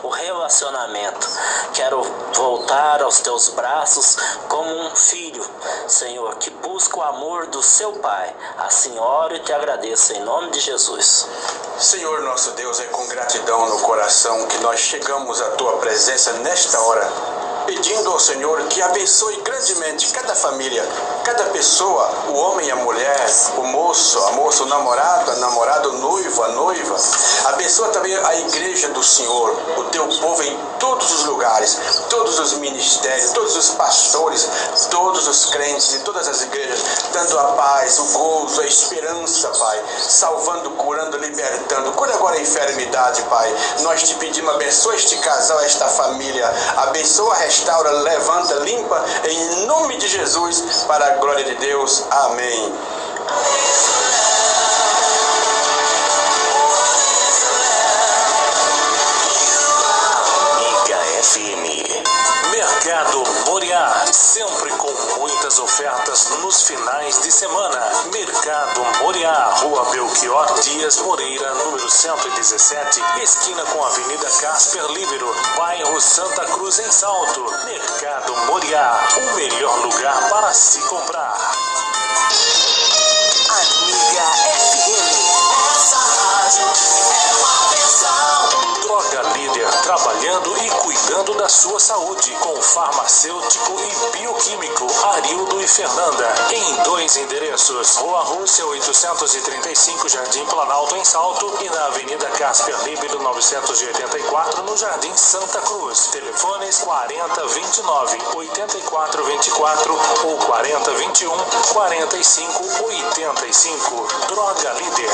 o relacionamento. Quero voltar aos teus braços como um filho, Senhor, que busca o amor do seu Pai. Assim oro e te agradeço em nome de Jesus. Senhor nosso Deus, é com gratidão no coração que nós chegamos à tua presença nesta hora, pedindo ao Senhor que abençoe grandemente cada família, cada pessoa, o homem e a mulher, o moço, a moça, o namorado, a namorada, o noivo, a noiva. Abençoa também a igreja do Senhor, o teu povo em todos os lugares, todos os ministérios, todos os pastores, todos os crentes de todas as igrejas, dando a paz, o gozo, a esperança, Pai, salvando, curando, libertando. Cura agora a enfermidade, Pai. Nós te pedimos, abençoa este casal, esta família, abençoa, restaura, levanta, limpa, em nome de Jesus, para a glória de Deus. Amém. Amiga FM. Mercado Moriá, sempre com muitas ofertas nos finais de semana. Mercado Moriá, Rua Belchior Dias Moreira, número 117, esquina com a Avenida Casper Líbero, bairro Santa Cruz, em Salto. Mercado Moriá, o melhor lugar para se comprar. Amiga FM. Essa rádio é uma benção. Droga Líder, trabalhando e cuidando da sua saúde, com farmacêutico e bioquímico Arildo e Fernanda, em 2 endereços, Rua Rússia 835, Jardim Planalto, em Salto, e na Avenida Casper Líbero 984, no Jardim Santa Cruz. Telefones 4029 8424 ou 4021 4585. Droga Líder.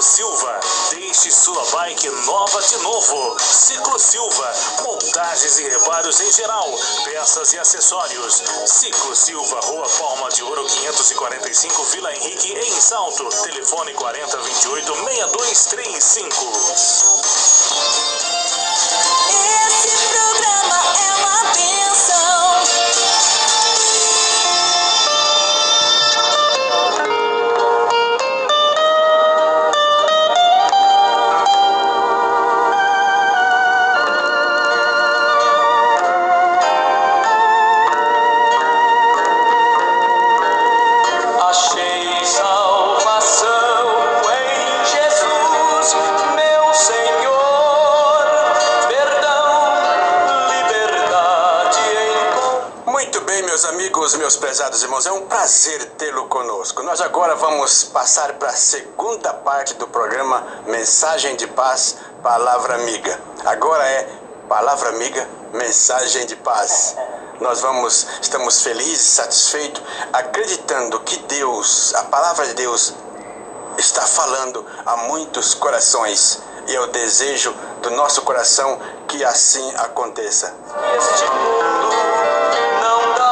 Silva, deixe sua bike nova de novo. Ciclo Silva, montagens e reparos em geral, peças e acessórios. Ciclo Silva, Rua Palma de Ouro 545, Vila Henrique, em Salto. Telefone 4028-6235. Esse programa é uma benção. Achei salvação em Jesus, meu Senhor, perdão, liberdade em Muito bem, meus amigos, meus prezados irmãos, é um prazer tê-lo conosco. Nós agora vamos passar para a segunda parte do programa Mensagem de Paz, Palavra Amiga. Agora é Palavra Amiga, Mensagem de Paz. Nós estamos felizes, satisfeitos, acreditando que Deus, a Palavra de Deus, está falando a muitos corações. E é o desejo do nosso coração que assim aconteça. este mundo não dá.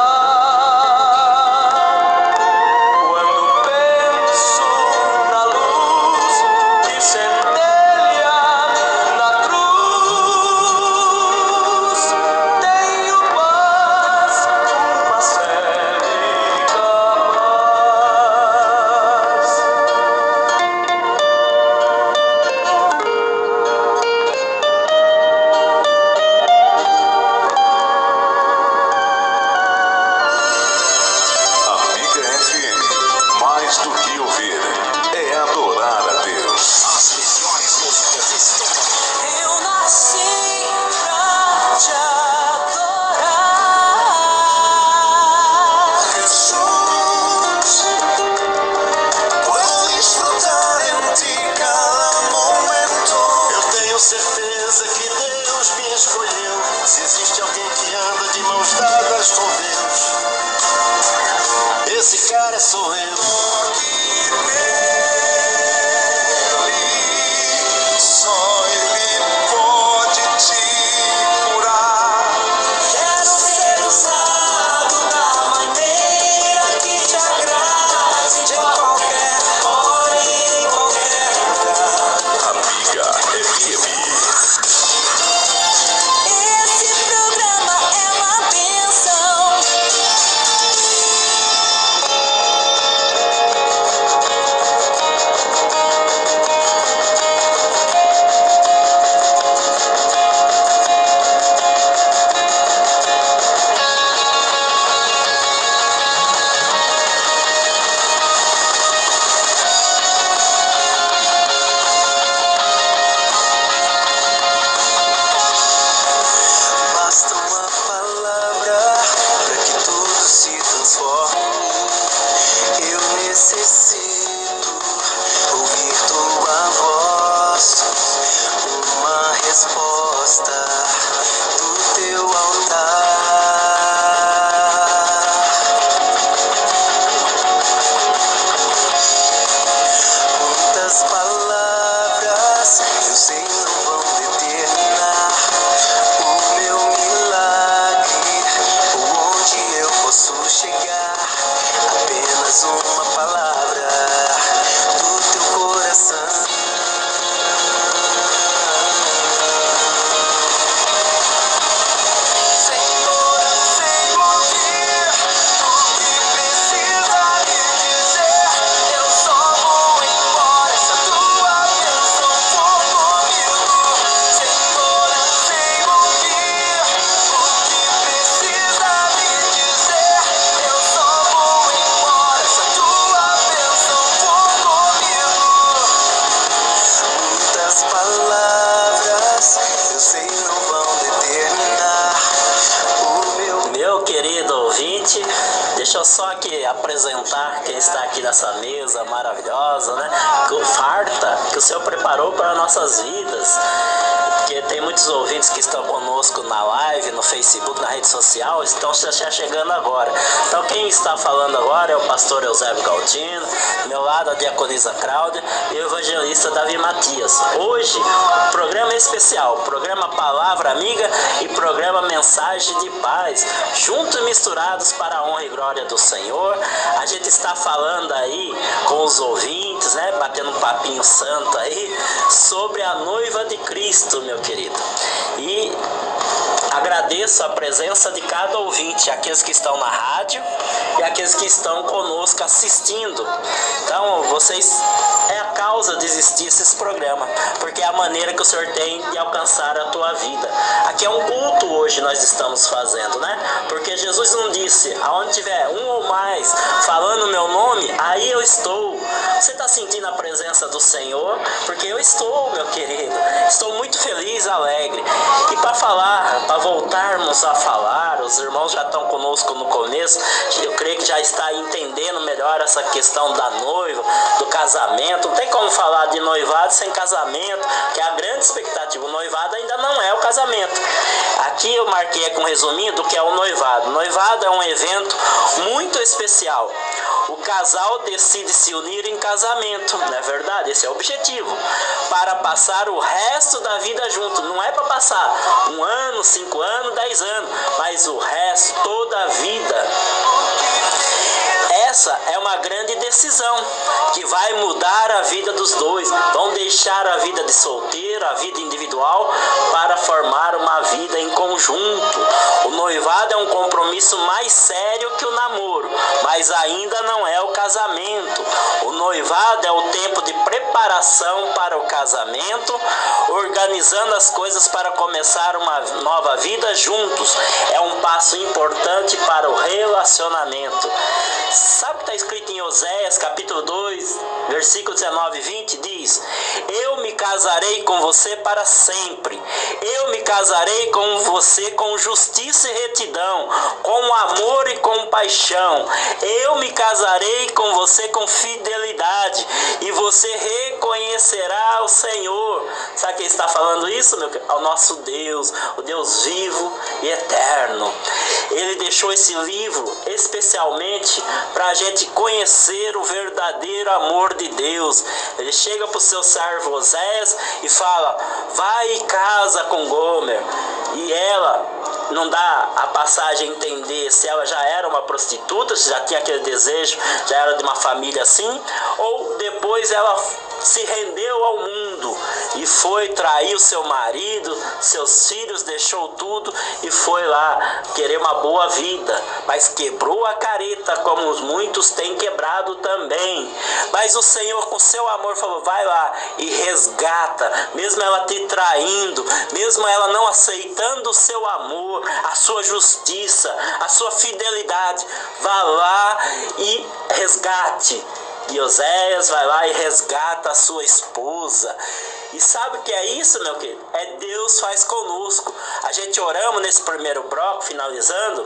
noite. Deixa eu só aqui apresentar quem está aqui nessa mesa maravilhosa, né? Farta, que o Senhor preparou para nossas vidas. Porque tem muitos ouvintes que estão conosco na live, no Facebook, na rede social, estão já chegando agora. Então quem está falando agora é o pastor Eusébio Galdino, do meu lado a diaconisa Cláudia e o evangelista Davi Matias. Hoje, o programa é especial, programa Palavra, Amiga e programa Mensagem de Paz, juntos e misturados para a honra e glória do Senhor. A gente está falando aí com os ouvintes, né, batendo um papinho santo aí, sobre a noiva de Cristo, meu querido. E agradeço a presença de cada ouvinte, aqueles que estão na rádio e aqueles que estão conosco assistindo. Então, vocês é a causa de existir esse programa, porque é a maneira que o Senhor tem de alcançar a tua vida. Aqui é um culto hoje nós estamos fazendo, né? Porque Jesus não disse, aonde tiver um ou mais falando o meu nome, aí eu estou. Você está sentindo a presença do Senhor? Porque eu estou, meu querido. Estou muito feliz, alegre. E para voltarmos a falar, os irmãos já estão conosco no começo, eu creio que já está entendendo melhor essa questão da noiva, do casamento. Não tem como falar de noivado sem casamento, que é a grande expectativa. O noivado ainda não é o casamento. Aqui eu marquei com um resuminho do que é o noivado. O noivado é um evento muito especial. O casal decide se unir em casamento, não é verdade? Esse é o objetivo. Para passar o resto da vida junto. Não é para passar 1 ano, 5 anos, 10 anos, mas o resto, toda a vida. Essa é uma grande decisão que vai mudar a vida dos dois. Vão deixar a vida de solteiro, a vida individual, para formar uma vida em conjunto. O noivado é um compromisso mais sério que o namoro, mas ainda não é o casamento. O noivado é o tempo de preparação para o casamento, organizando as coisas para começar uma nova vida juntos. É um passo importante para o relacionamento. Sabe o que está escrito em Oséias, capítulo 2, versículo 19 e 20? Diz: eu me casarei com você para sempre. Eu me casarei com você com justiça e retidão, com amor e com paixão. Eu me casarei com você com fidelidade, e você reconhecerá o Senhor. Sabe quem está falando isso, meu querido? Ao nosso Deus, o Deus vivo e eterno. Ele deixou esse livro especialmente para a gente conhecer o verdadeiro amor de Deus. Ele chega para o seu servo Oséias e fala: vai e casa com Gomer. E ela não dá a passagem a entender se ela já era uma prostituta, se já tinha aquele desejo, já era de uma família assim, ou depois ela se rendeu ao mundo e foi trair o seu marido, seus filhos, deixou tudo e foi lá querer uma boa vida, mas quebrou a careta, como muitos têm quebrado também. Mas o Senhor, com seu amor, falou: vai lá e resgata, mesmo ela te traindo, mesmo ela não aceitando o seu amor, a sua justiça, a sua fidelidade, vá lá e resgate. E Oséias vai lá e resgata a sua esposa. E sabe o que é isso, meu querido? É Deus faz conosco. A gente oramos nesse primeiro bloco, finalizando,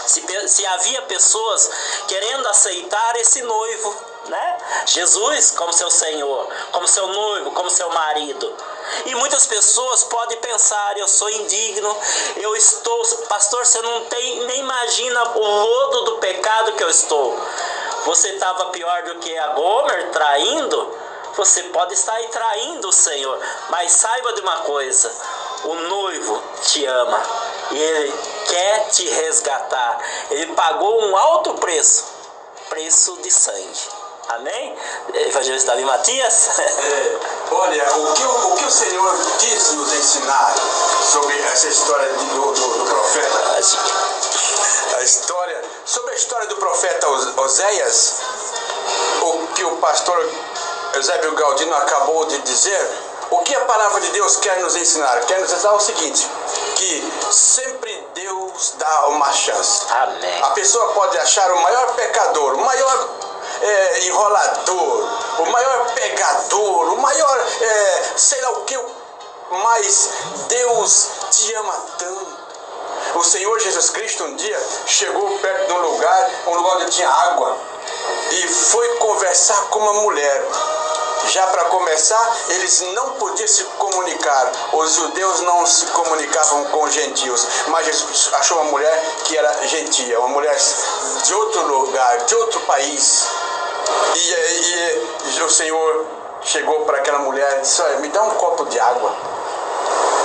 se havia pessoas querendo aceitar esse noivo, né? Jesus como seu Senhor, como seu noivo, como seu marido. E muitas pessoas podem pensar: eu sou indigno, eu estou... Pastor, você não tem, nem imagina o lodo do pecado que eu estou. Você estava pior do que a Gomer traindo? Você pode estar aí traindo o Senhor, mas saiba de uma coisa: o noivo te ama e ele quer te resgatar. Ele pagou um alto preço, preço de sangue. Amém? Evangelista Davi Matias? Olha, o que o Senhor quis nos ensinar sobre essa história do profeta, sobre a história do profeta Oséias, o que o pastor Eusébio Galdino acabou de dizer, o que a palavra de Deus quer nos ensinar? Quer nos ensinar o seguinte: que sempre Deus dá uma chance. Amém. A pessoa pode achar o maior pecador, o maior enrolador, o maior pegador, o maior sei lá o que, mas Deus te ama tanto. O Senhor Jesus Cristo um dia chegou perto de um lugar onde tinha água, e foi conversar com uma mulher. Já para começar, eles não podiam se comunicar. Os judeus não se comunicavam com os gentios, mas Jesus achou uma mulher que era gentia, uma mulher de outro lugar, de outro país. E o Senhor chegou para aquela mulher e disse: olha, me dá um copo de água.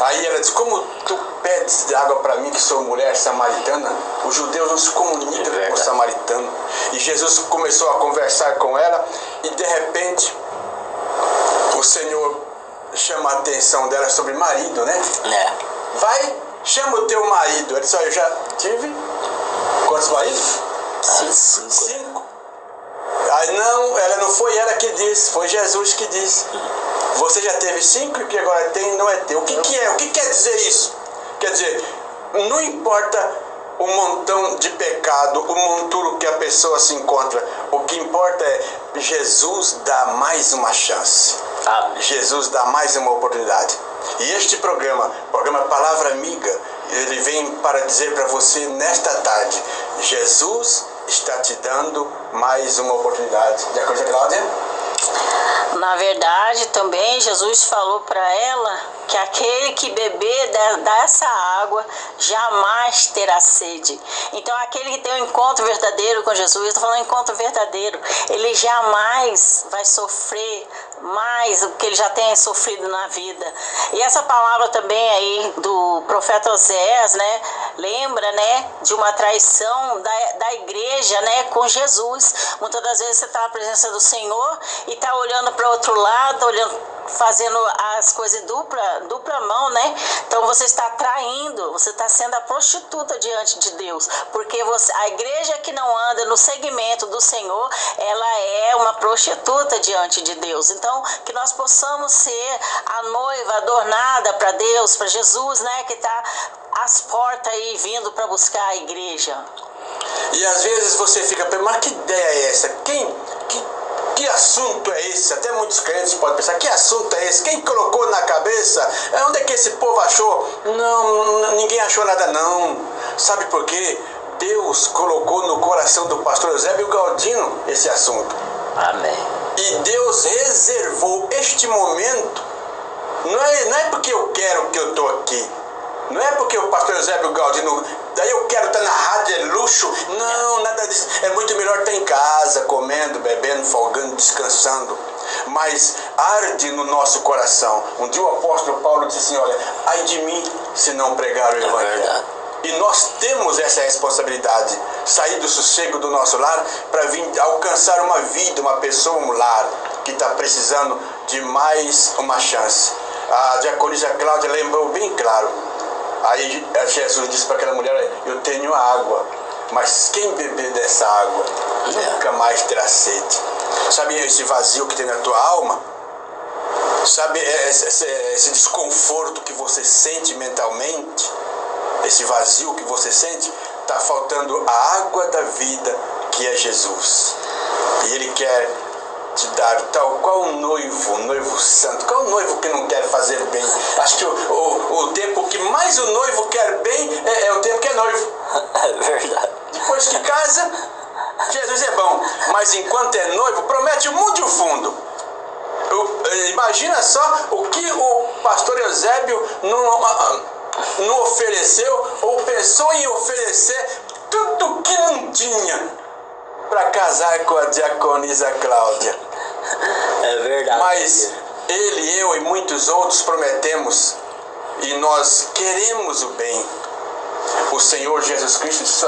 Aí ela disse: como tu pedes de água para mim, que sou mulher samaritana? Os judeus não se comunicam com o samaritano. E Jesus começou a conversar com ela, e de repente o Senhor chama a atenção dela sobre marido, né? Vai, chama o teu marido. Ela disse: olha, eu já tive quantos maridos? 5. Aí não foi ela que disse, foi Jesus que disse: você já teve 5 e o que agora tem não é teu. O que é? O que quer dizer isso? Quer dizer, não importa o montão de pecado, o monturo que a pessoa se encontra. O que importa é Jesus dá mais uma chance. Jesus dá mais uma oportunidade. E este programa Palavra, Amiga, ele vem para dizer para você nesta tarde: Jesus está te dando mais uma oportunidade. De acordo com a Cláudia? Na verdade, também Jesus falou para ela que aquele que beber dessa água jamais terá sede. Então, aquele que tem um encontro verdadeiro com Jesus, eu estou falando encontro verdadeiro, ele jamais vai sofrer mais do que ele já tem sofrido na vida. E essa palavra também aí do profeta Oséias, né, lembra, né, de uma traição da igreja, né, com Jesus. Muitas das vezes você está na presença do Senhor e está olhando para outro lado, fazendo as coisas em dupla mão, né? Então você está traindo, você está sendo a prostituta diante de Deus, porque a igreja que não anda no segmento do Senhor, ela é uma prostituta diante de Deus. Então, que nós possamos ser a noiva adornada para Deus, para Jesus, né? Que está às portas aí vindo para buscar a igreja. E às vezes você fica pensando: mas que ideia é essa? Que assunto é esse? Até muitos crentes podem pensar: que assunto é esse? Quem colocou na cabeça? Onde é que esse povo achou? Não, ninguém achou nada não. Sabe por quê? Deus colocou no coração do pastor Eusébio Galdino esse assunto. Amém. E Deus reservou este momento. Não é porque eu quero que eu estou aqui. Não é porque o pastor Eusébio Galdino, daí eu quero estar na rádio, é luxo. Não, nada disso. É muito melhor estar em casa, comendo, bebendo, folgando, descansando. Mas arde no nosso coração. Um dia o apóstolo Paulo disse assim: olha, ai de mim se não pregar o evangelho. E nós temos essa responsabilidade, sair do sossego do nosso lar para vir alcançar uma vida, uma pessoa, um lar que está precisando de mais uma chance. A diaconisa Cláudia lembrou bem claro. Aí Jesus disse para aquela mulher: eu tenho água, mas quem beber dessa água nunca mais terá sede. Sabe esse vazio que tem na tua alma? Sabe esse desconforto que você sente mentalmente? Esse vazio que você sente? Está faltando a água da vida, que é Jesus. E Ele quer te dar tal qual um noivo santo. Qual noivo que não quer fazer bem? Acho que o tempo que mais o noivo quer bem é o tempo que é noivo. É verdade. Depois que casa, Jesus é bom. Mas enquanto é noivo, promete o mundo e o fundo. Imagina só o que o pastor Eusébio não ofereceu, ou pensou em oferecer tudo que não tinha para casar com a diaconisa Cláudia. É verdade. Mas ele, eu e muitos outros prometemos, e nós queremos o bem. O Senhor Jesus Cristo disse: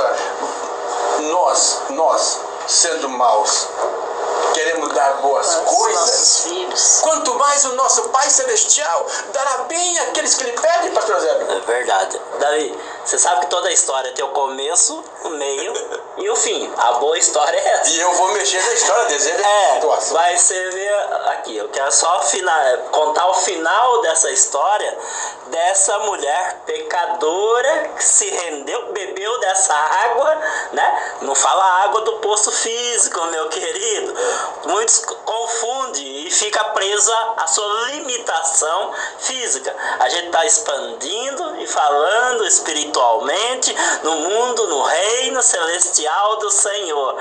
nós sendo maus, queremos dar boas coisas. Quanto mais o nosso Pai Celestial dará bem àqueles que lhe pedem, pastor Zébio. É verdade. Davi, você sabe que toda história tem o começo, o meio e o fim. A boa história é essa. E eu vou mexer na história desse. Mas você vê aqui, eu quero só contar o final dessa história, dessa mulher pecadora que se rendeu, bebeu dessa água, né? Não fala água do poço físico, meu querido. Muitos confunde e fica presa à sua limitação física. A gente está expandindo e falando espiritualmente no mundo, no reino celestial do Senhor.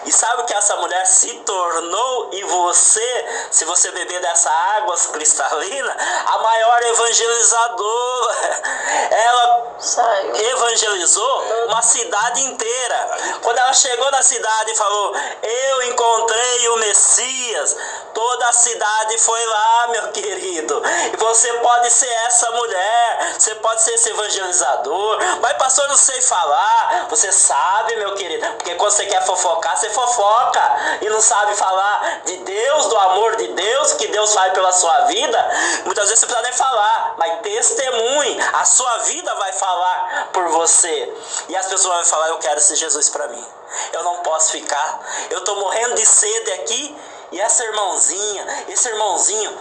E sabe o que essa mulher se tornou? E você, se você beber dessa água cristalina, a maior evangelizadora. Ela evangelizou uma cidade inteira. Quando ela chegou na cidade e falou: eu encontrei o Messias, toda a cidade foi lá, meu querido. E você pode ser essa mulher, você pode ser esse evangelizador. Mas pastor, eu não sei falar. Você sabe, meu querido, porque quando você quer fofocar, você fofoca e não sabe falar de Deus, do amor de Deus, que Deus faz pela sua vida. Muitas vezes você precisa nem falar, mas testemunhe. A sua vida vai falar por você. E as pessoas vão falar: eu quero esse Jesus para mim. Eu não posso ficar. Eu estou morrendo de sede aqui. E essa irmãozinha, esse irmãozinho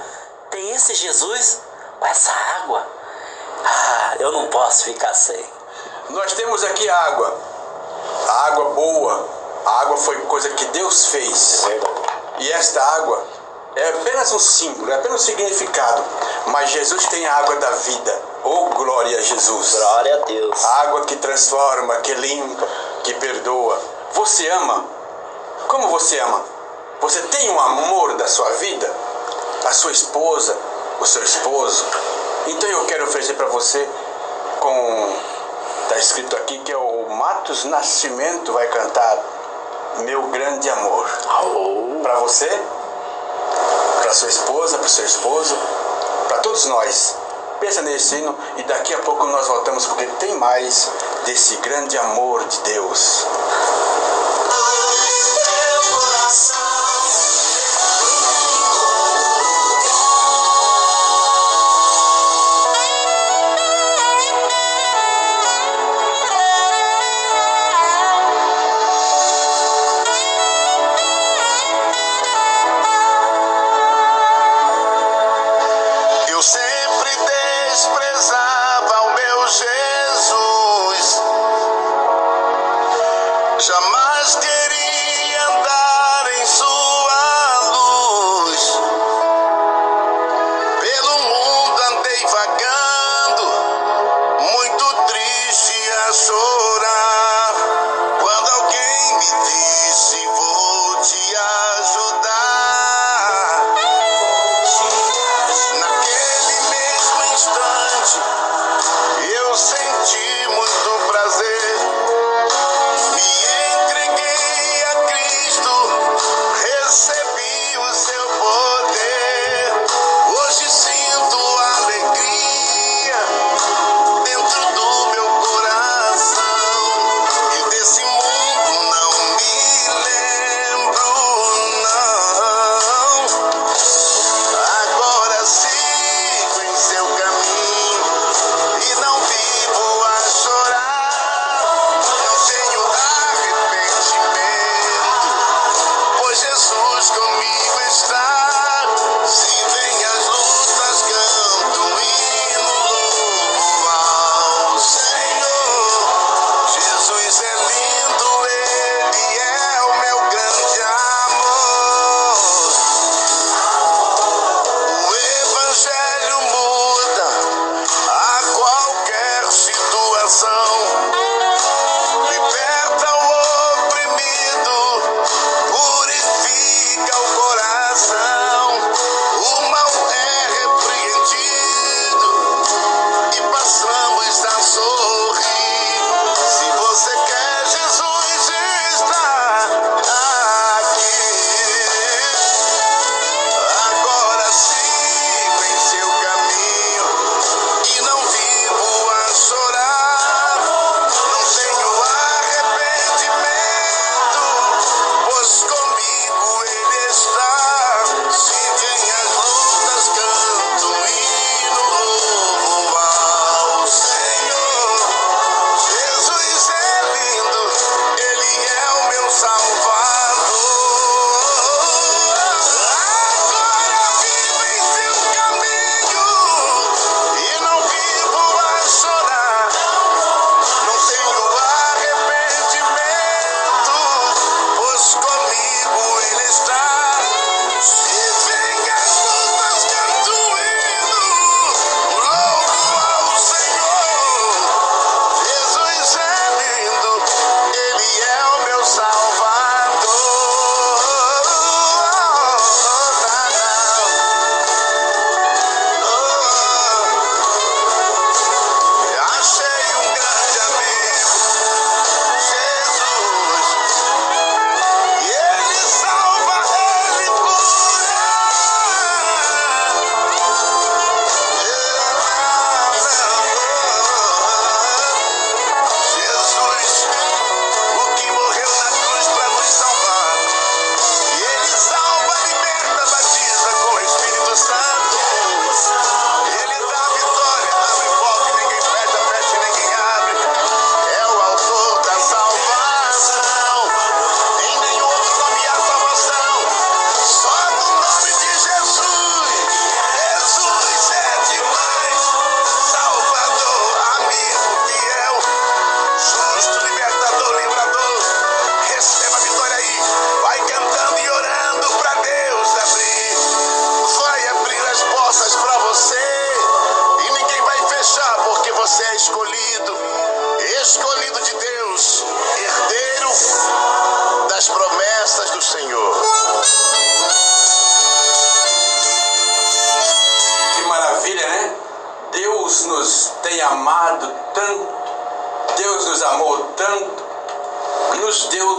tem esse Jesus com essa água. Ah, eu não posso ficar sem. Nós temos aqui água. A água boa. A água foi coisa que Deus fez. E esta água é apenas um símbolo, é apenas um significado. Mas Jesus tem a água da vida. Oh, glória a Jesus. Glória a Deus. A água que transforma, que limpa, que perdoa. Você ama? Como você ama? Você tem um amor da sua vida? A sua esposa, o seu esposo? Então eu quero oferecer para você está escrito aqui que é o Matos Nascimento vai cantar Meu Grande Amor. Para você, para sua esposa, para o seu esposo, para todos nós. Pensa nesse hino e daqui a pouco nós voltamos, porque tem mais desse grande amor de Deus. Jamais queria andar em sua luz. Pelo mundo andei vagando, muito triste a chorar. Quando alguém me disse: vou te ajudar. Naquele mesmo instante eu senti muito prazer. Me entreguei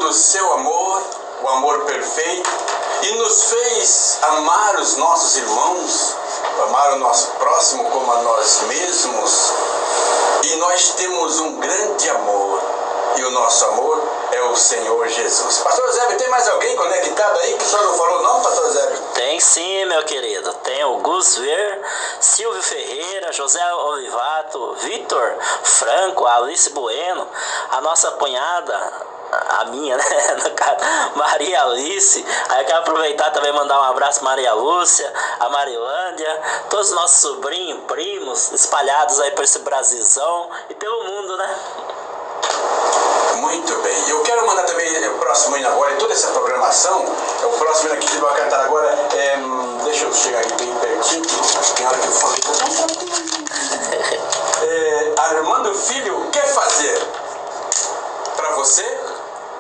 do seu amor, o amor perfeito, e nos fez amar os nossos irmãos, amar o nosso próximo como a nós mesmos. E nós temos um grande amor, e o nosso amor é o Senhor Jesus. Pastor Eusébio, tem mais alguém conectado aí que o senhor não falou não, Pastor Eusébio? Tem sim, meu querido. Tem o Gus Ver, Silvio Ferreira, José Olivato, Vitor Franco, Alice Bueno, a nossa cunhada, a minha, né, no caso, Maria Alice. Aí eu quero aproveitar também e mandar um abraço Maria Lúcia, a Marilândia, todos os nossos sobrinhos, primos, espalhados aí por esse Brasilzão e pelo mundo, né? Muito bem. Eu quero mandar também o próximo hino agora, e toda essa programação, o próximo hino aqui que ele vai cantar agora deixa eu chegar aqui bem pertinho, tem hora que eu falei, Armando Filho quer fazer para você,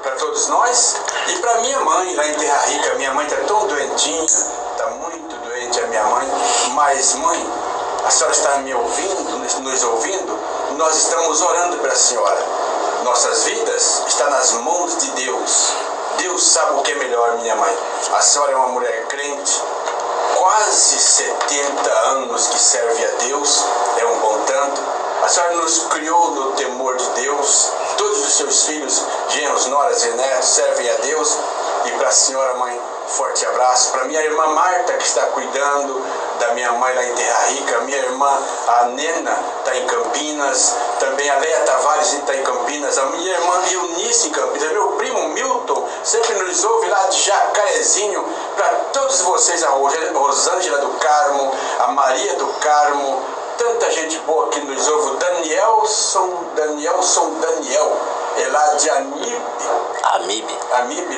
para todos nós, e para minha mãe lá em Terra Rica. Minha mãe está tão doentinha, está muito doente a minha mãe, mas mãe, a senhora está me ouvindo, nos ouvindo? Nós estamos orando para a senhora. Nossas vidas estão nas mãos de Deus. Deus sabe o que é melhor, minha mãe. A senhora é uma mulher crente, quase 70 anos que serve a Deus, é um bom tanto. A senhora nos criou no temor de Deus. Todos os seus filhos, genros, noras e netos, servem a Deus. E para a senhora, mãe, forte abraço. Para minha irmã Marta, que está cuidando da minha mãe lá em Terra Rica. Minha irmã, a Nena, está em Campinas. Também a Leia Tavares está em Campinas. A minha irmã Eunice em Campinas. Meu primo Milton sempre nos ouve lá de Jacarezinho. Para todos vocês, a Rosângela do Carmo, a Maria do Carmo, tanta gente boa que nos ouve. O Daniel, é lá de Amibe,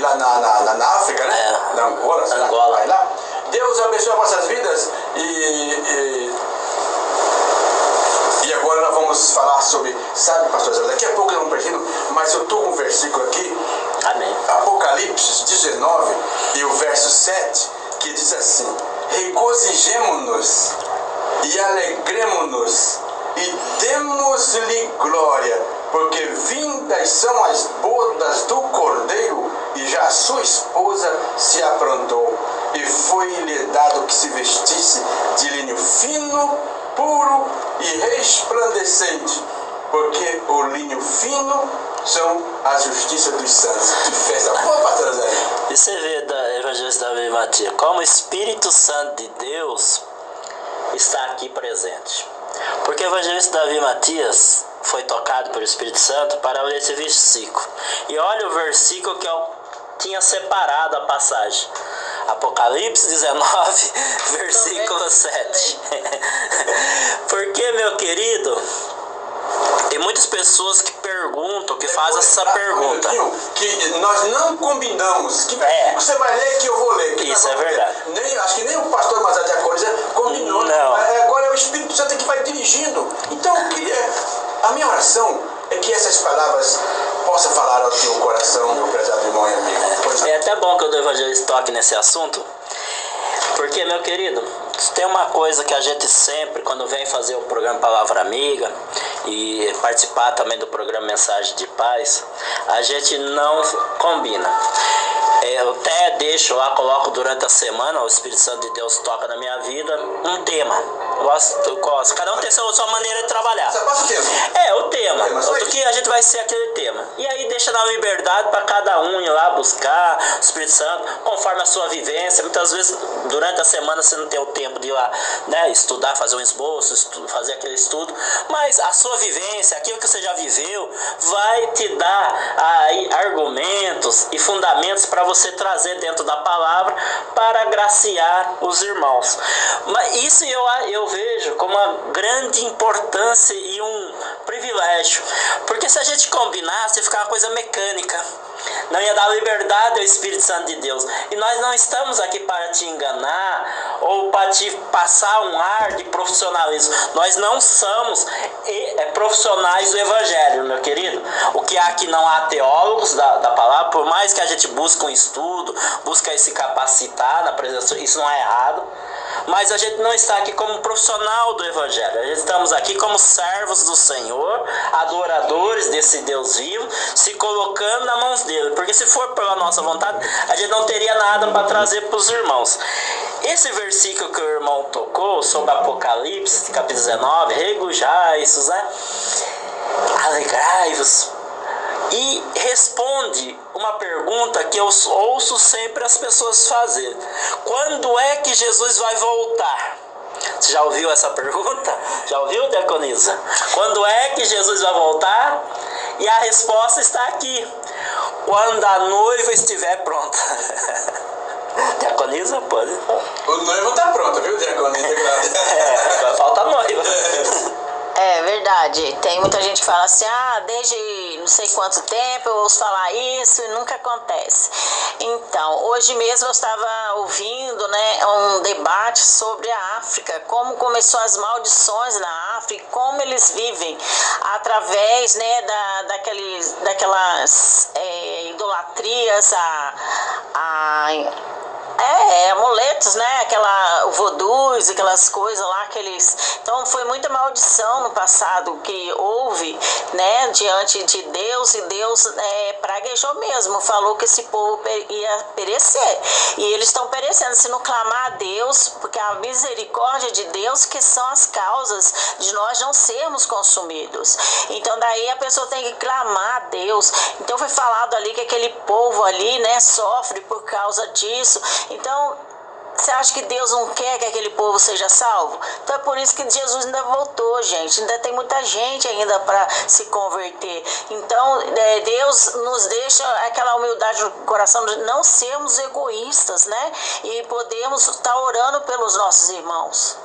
lá na África, né? Na Angola, sei lá, vai lá. Deus abençoe as vossas vidas e agora nós vamos falar sobre, sabe, pastor Zé, daqui a pouco eu não preciso, mas eu estou com um versículo aqui, Amém. Apocalipse 19 e o verso 7, que diz assim: regozijemo-nos e alegremo-nos e demos-lhe glória, porque vindas são as bodas do Cordeiro, e já sua esposa se aprontou, e foi-lhe dado que se vestisse de linho fino, puro e resplandecente, porque o linho fino são a justiça dos santos. Que festa boa, pastor Zé. E você vê, da evangelista Davi Matias, como o Espírito Santo de Deus está aqui presente. Porque o evangelista Davi Matias foi tocado pelo Espírito Santo para ler esse versículo. E olha o versículo que eu tinha separado a passagem. Apocalipse 19, versículo 7. Porque, meu querido, tem muitas pessoas que perguntam, que fazem essa pergunta. Que nós não combinamos. Que você vai ler que eu vou ler. Que isso é verdade. Acho que nem o pastor Mazar de Acordes combinou. Não. Agora é o Espírito Santo que vai dirigindo. Então, a minha oração é que essas palavras possam falar ao teu coração, meu prezado irmão e amigo. É até bom que o evangelista toque nesse assunto. Porque, meu querido, tem uma coisa que a gente sempre, quando vem fazer o programa Palavra Amiga e participar também do programa Mensagem de Paz, a gente não combina. Eu até deixo lá, coloco durante a semana, o Espírito Santo de Deus toca na minha vida, um tema. Eu gosto. Cada um tem a sua maneira de trabalhar. Você passa o tema? O tema. Do que a gente vai ser aquele tema. E aí deixa na liberdade para cada um ir lá buscar o Espírito Santo, conforme a sua vivência. Muitas vezes, durante a semana, você não tem o tempo de ir lá, né, estudar, fazer um esboço, fazer aquele estudo. Mas a sua vivência, aquilo que você já viveu, vai te dar aí argumentos e fundamentos para você trazer dentro da palavra para agraciar os irmãos. Mas isso eu vejo como uma grande importância e um privilégio, porque se a gente combinasse, ia ficar uma coisa mecânica, não ia dar liberdade ao Espírito Santo de Deus. E nós não estamos aqui para te enganar ou para te passar um ar de profissionalismo. Nós não somos profissionais do Evangelho, meu querido. O que há aqui, não há teólogos da palavra, por mais que a gente busque um estudo, busque se capacitar na presença, isso não é errado. mas a gente não está aqui como profissional do Evangelho. A gente estamos aqui como servos do Senhor, adoradores desse Deus vivo, se colocando na mão dele. Porque se for pela nossa vontade, a gente não teria nada para trazer para os irmãos. Esse versículo que o irmão tocou sobre Apocalipse, capítulo 19, regozijai-vos, né? Alegrai-vos. E responde uma pergunta que eu ouço sempre as pessoas fazerem: quando é que Jesus vai voltar? Você já ouviu essa pergunta? Já ouviu, diaconisa? Quando é que Jesus vai voltar? E a resposta está aqui: quando a noiva estiver pronta. Diaconisa, pode? O noivo está pronto, viu, diaconisa? Falta a noiva. É verdade, tem muita gente que fala assim, desde não sei quanto tempo eu ouço falar isso e nunca acontece. Então, hoje mesmo eu estava ouvindo, né, um debate sobre a África, como começou as maldições na África, como eles vivem através, né, daquelas idolatrias, amuletos, né? O vodus, aquelas coisas lá, Então foi muita maldição no passado que houve, né? Diante de Deus, e Deus praguejou mesmo, falou que esse povo ia perecer. E eles estão perecendo se não clamar a Deus, porque a misericórdia de Deus que são as causas de nós não sermos consumidos. Então daí a pessoa tem que clamar a Deus. Então foi falado ali que aquele povo ali, né, sofre por causa disso. Então, você acha que Deus não quer que aquele povo seja salvo? Então é por isso que Jesus ainda voltou, gente. Ainda tem muita gente ainda para se converter. Então, Deus nos deixa aquela humildade no coração de não sermos egoístas, né? E podemos estar orando pelos nossos irmãos.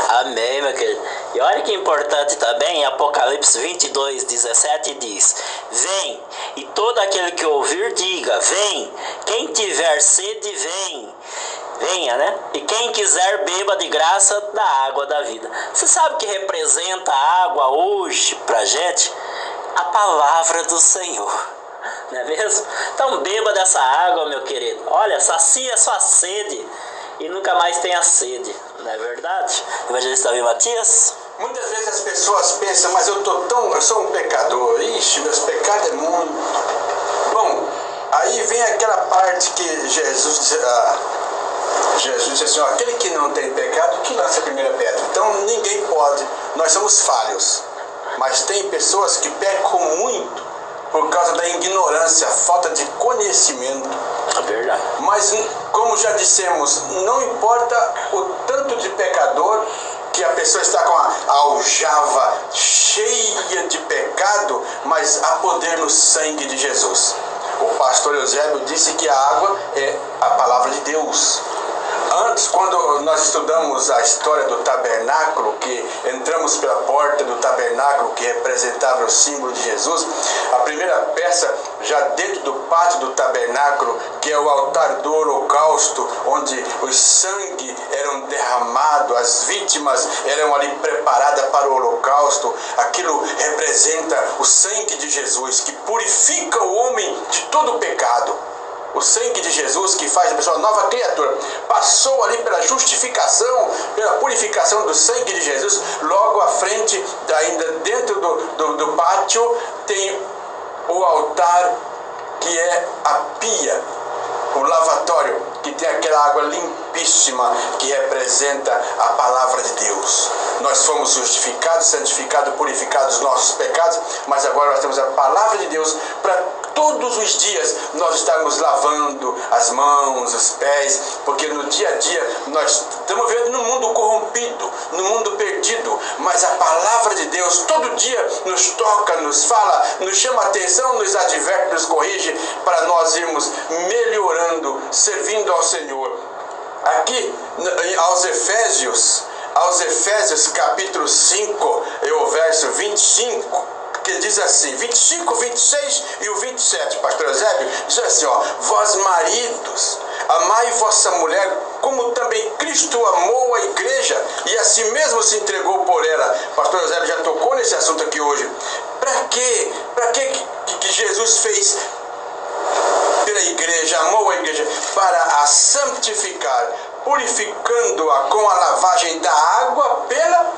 Amém, meu querido. E olha que importante também, Apocalipse 22, 17 diz: vem, e todo aquele que ouvir diga, vem. Quem tiver sede, vem. Venha, né? E quem quiser, beba de graça da água da vida. Você sabe o que representa a água hoje pra gente? A palavra do Senhor. Não é mesmo? Então beba dessa água, meu querido. Olha, sacia sua sede e nunca mais tenha sede. Não é verdade? Evangelista Davi Matias? Muitas vezes as pessoas pensam, mas eu sou um pecador. Ixi, meus pecados é muito. Bom, aí vem aquela parte que Jesus disse assim, aquele que não tem pecado, que lança a primeira pedra. Então ninguém pode, nós somos falhos. Mas tem pessoas que pecam muito por causa da ignorância, a falta de conhecimento. É verdade. Mas, como já dissemos, não importa o tanto de pecador que a pessoa está com a aljava cheia de pecado, mas há poder no sangue de Jesus. O pastor Eusébio disse que a água é a palavra de Deus. Antes, quando nós estudamos a história do tabernáculo, que entramos pela porta do tabernáculo, que representava o símbolo de Jesus, a primeira peça, já dentro do pátio do tabernáculo, que é o altar do holocausto, onde o sangue eram derramados, as vítimas eram ali preparadas para o holocausto, aquilo representa o sangue de Jesus, que purifica o homem de todo o pecado. O sangue de Jesus que faz a pessoa nova criatura. Passou ali pela justificação, pela purificação do sangue de Jesus. Logo à frente, ainda dentro do pátio, tem o altar que é a pia, o lavatório, que tem aquela água limpíssima que representa a palavra de Deus. Nós fomos justificados, santificados, purificados dos nossos pecados, mas agora nós temos a palavra de Deus para todos os dias nós estamos lavando as mãos, os pés, porque no dia a dia nós estamos vivendo num mundo corrompido, num mundo perdido, mas a palavra de Deus todo dia nos toca, nos fala, nos chama a atenção, nos adverte, nos corrige, para nós irmos melhorando, servindo ao Senhor. Aqui aos Efésios capítulo 5, e o verso 25, que diz assim, 25, 26 e o 27, pastor Eusébio, diz assim, vós maridos, amai vossa mulher, como também Cristo amou a igreja, e a si mesmo se entregou por ela. Pastor Eusébio já tocou nesse assunto aqui hoje. Para quê? Para que Jesus fez pela igreja, amou a igreja? Para a santificar, purificando-a com a lavagem da água pela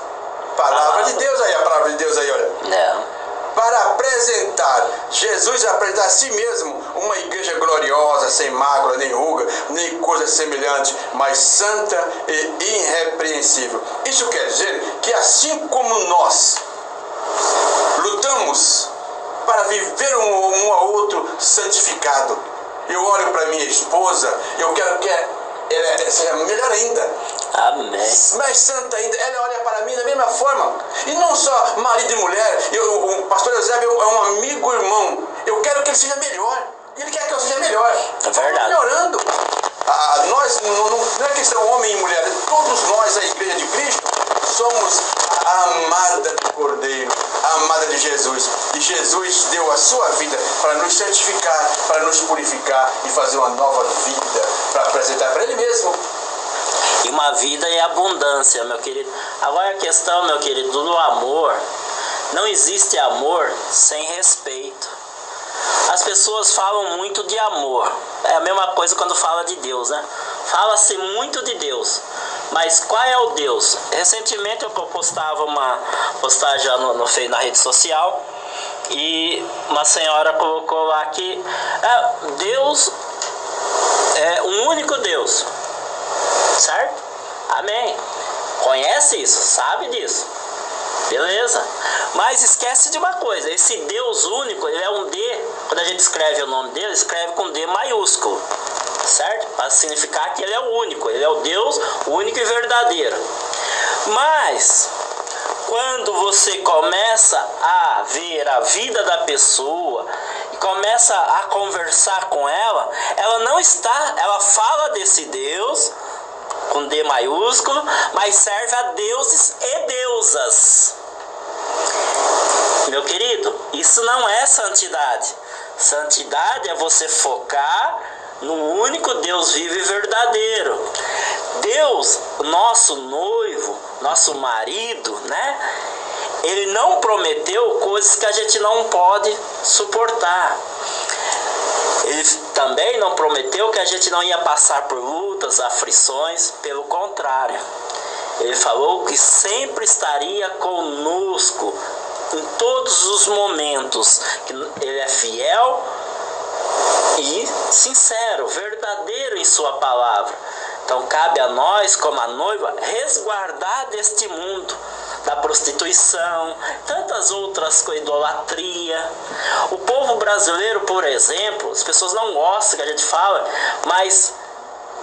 palavra de Deus. Aí, a palavra de Deus aí, olha. Não. Para apresentar, Jesus apresentar a si mesmo uma igreja gloriosa, sem mácula, nem ruga, nem coisa semelhante, mas santa e irrepreensível. Isso quer dizer que assim como nós lutamos para viver um ao outro santificado, eu olho para minha esposa, eu quero que ela seja melhor ainda, Amém. mais santa ainda, ela olha para mim da mesma forma. E não só marido e mulher, o pastor Eusébio é um amigo irmão, eu quero que ele seja melhor, ele quer que eu seja melhor. É verdade. Melhorando. Nós não é questão homem e mulher, todos nós, a igreja de Cristo, somos a amada do Cordeiro, a amada de Jesus. E Jesus deu a sua vida para nos santificar, para nos purificar e fazer uma nova vida, para apresentar para Ele mesmo. E uma vida em abundância, meu querido. Agora a questão, meu querido, do amor. Não existe amor sem respeito. As pessoas falam muito de amor. É a mesma coisa quando fala de Deus, né? Fala-se muito de Deus. Mas qual é o Deus? Recentemente eu postava uma postagem na rede social. E uma senhora colocou lá que Deus é um único Deus. Certo? Amém. Conhece isso? Sabe disso? Beleza? Mas esquece de uma coisa. Esse Deus único, ele é um D. Quando a gente escreve o nome dele, escreve com D maiúsculo. Certo? Para significar que ele é o único. Ele é o Deus único e verdadeiro. Mas quando você começa a ver a vida da pessoa e começa a conversar com ela, ela fala desse Deus com D maiúsculo, mas serve a deuses e deusas. Meu querido, isso não é santidade. Santidade é você focar no único Deus vivo e verdadeiro. Deus, nosso noivo, nosso marido, né? Ele não prometeu coisas que a gente não pode suportar. Ele também não prometeu que a gente não ia passar por lutas, aflições, pelo contrário. Ele falou que sempre estaria conosco em todos os momentos, que ele é fiel e sincero, verdadeiro em sua palavra. Então cabe a nós, como a noiva, resguardar deste mundo, da prostituição, tantas outras coisas, idolatria. O povo brasileiro, por exemplo, as pessoas não gostam que a gente fala, mas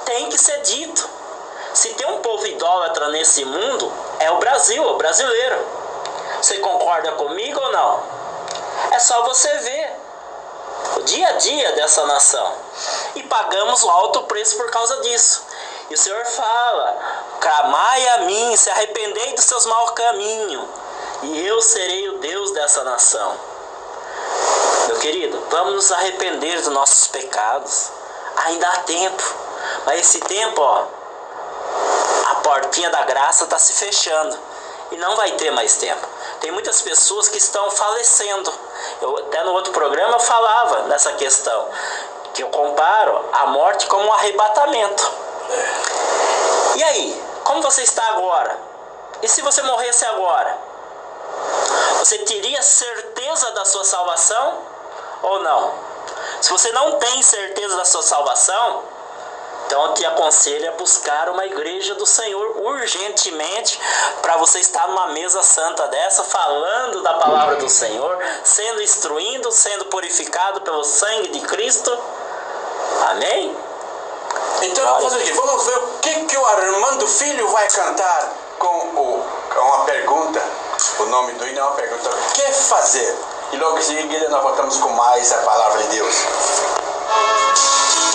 tem que ser dito. Se tem um povo idólatra nesse mundo, é o Brasil, o brasileiro. Você concorda comigo ou não? É só você ver o dia a dia dessa nação. E pagamos um alto preço por causa disso. E o Senhor fala: clamai a mim, se arrependei dos seus maus caminhos, e eu serei o Deus dessa nação. Meu querido, vamos nos arrepender dos nossos pecados. Ainda há tempo. Mas esse tempo, a portinha da graça está se fechando. E não vai ter mais tempo. Tem muitas pessoas que estão falecendo. Até no outro programa eu falava nessa questão, que eu comparo a morte como um arrebatamento. E aí, como você está agora? E se você morresse agora? Você teria certeza da sua salvação ou não? Se você não tem certeza da sua salvação, então eu te aconselho a buscar uma igreja do Senhor urgentemente, para você estar numa mesa santa dessa, falando da palavra do Senhor, sendo instruído, sendo purificado pelo sangue de Cristo. Amém? Então vamos ver o que o Armando Filho vai cantar com uma pergunta. O nome do hino é uma pergunta: o que fazer? E logo em seguida nós voltamos com mais a palavra de Deus.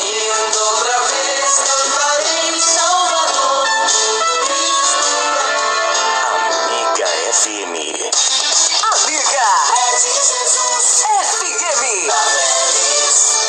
Indo outra vez cantarei Salvador, Amiga FM. Amiga é de Jesus FM. Tá feliz.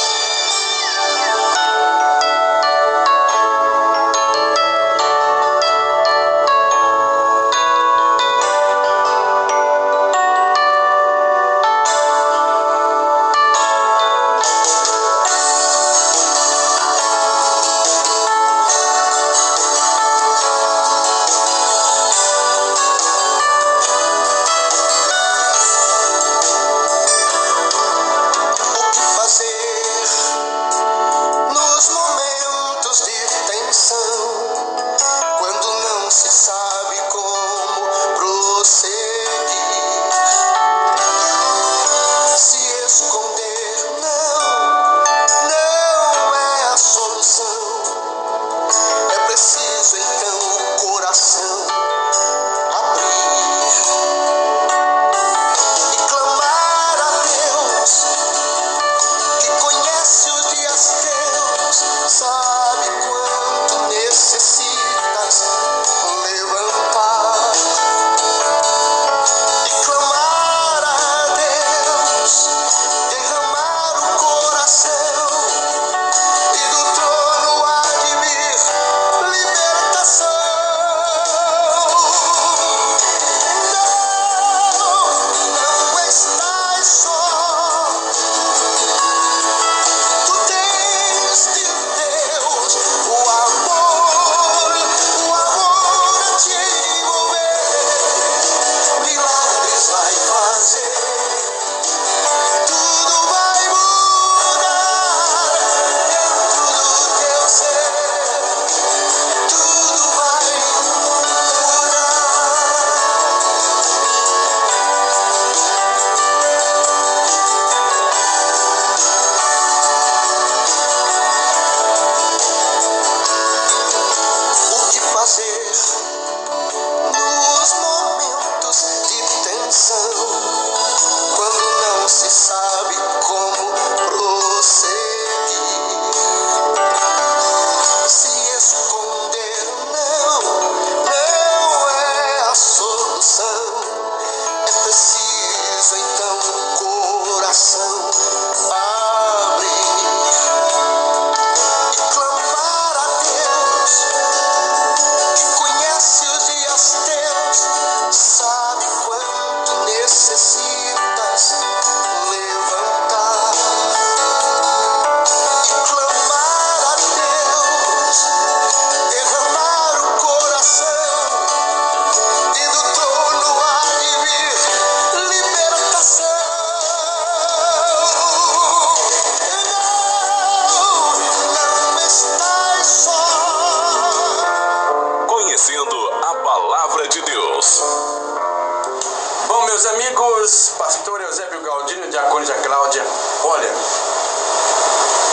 diaconisa Cláudia, olha,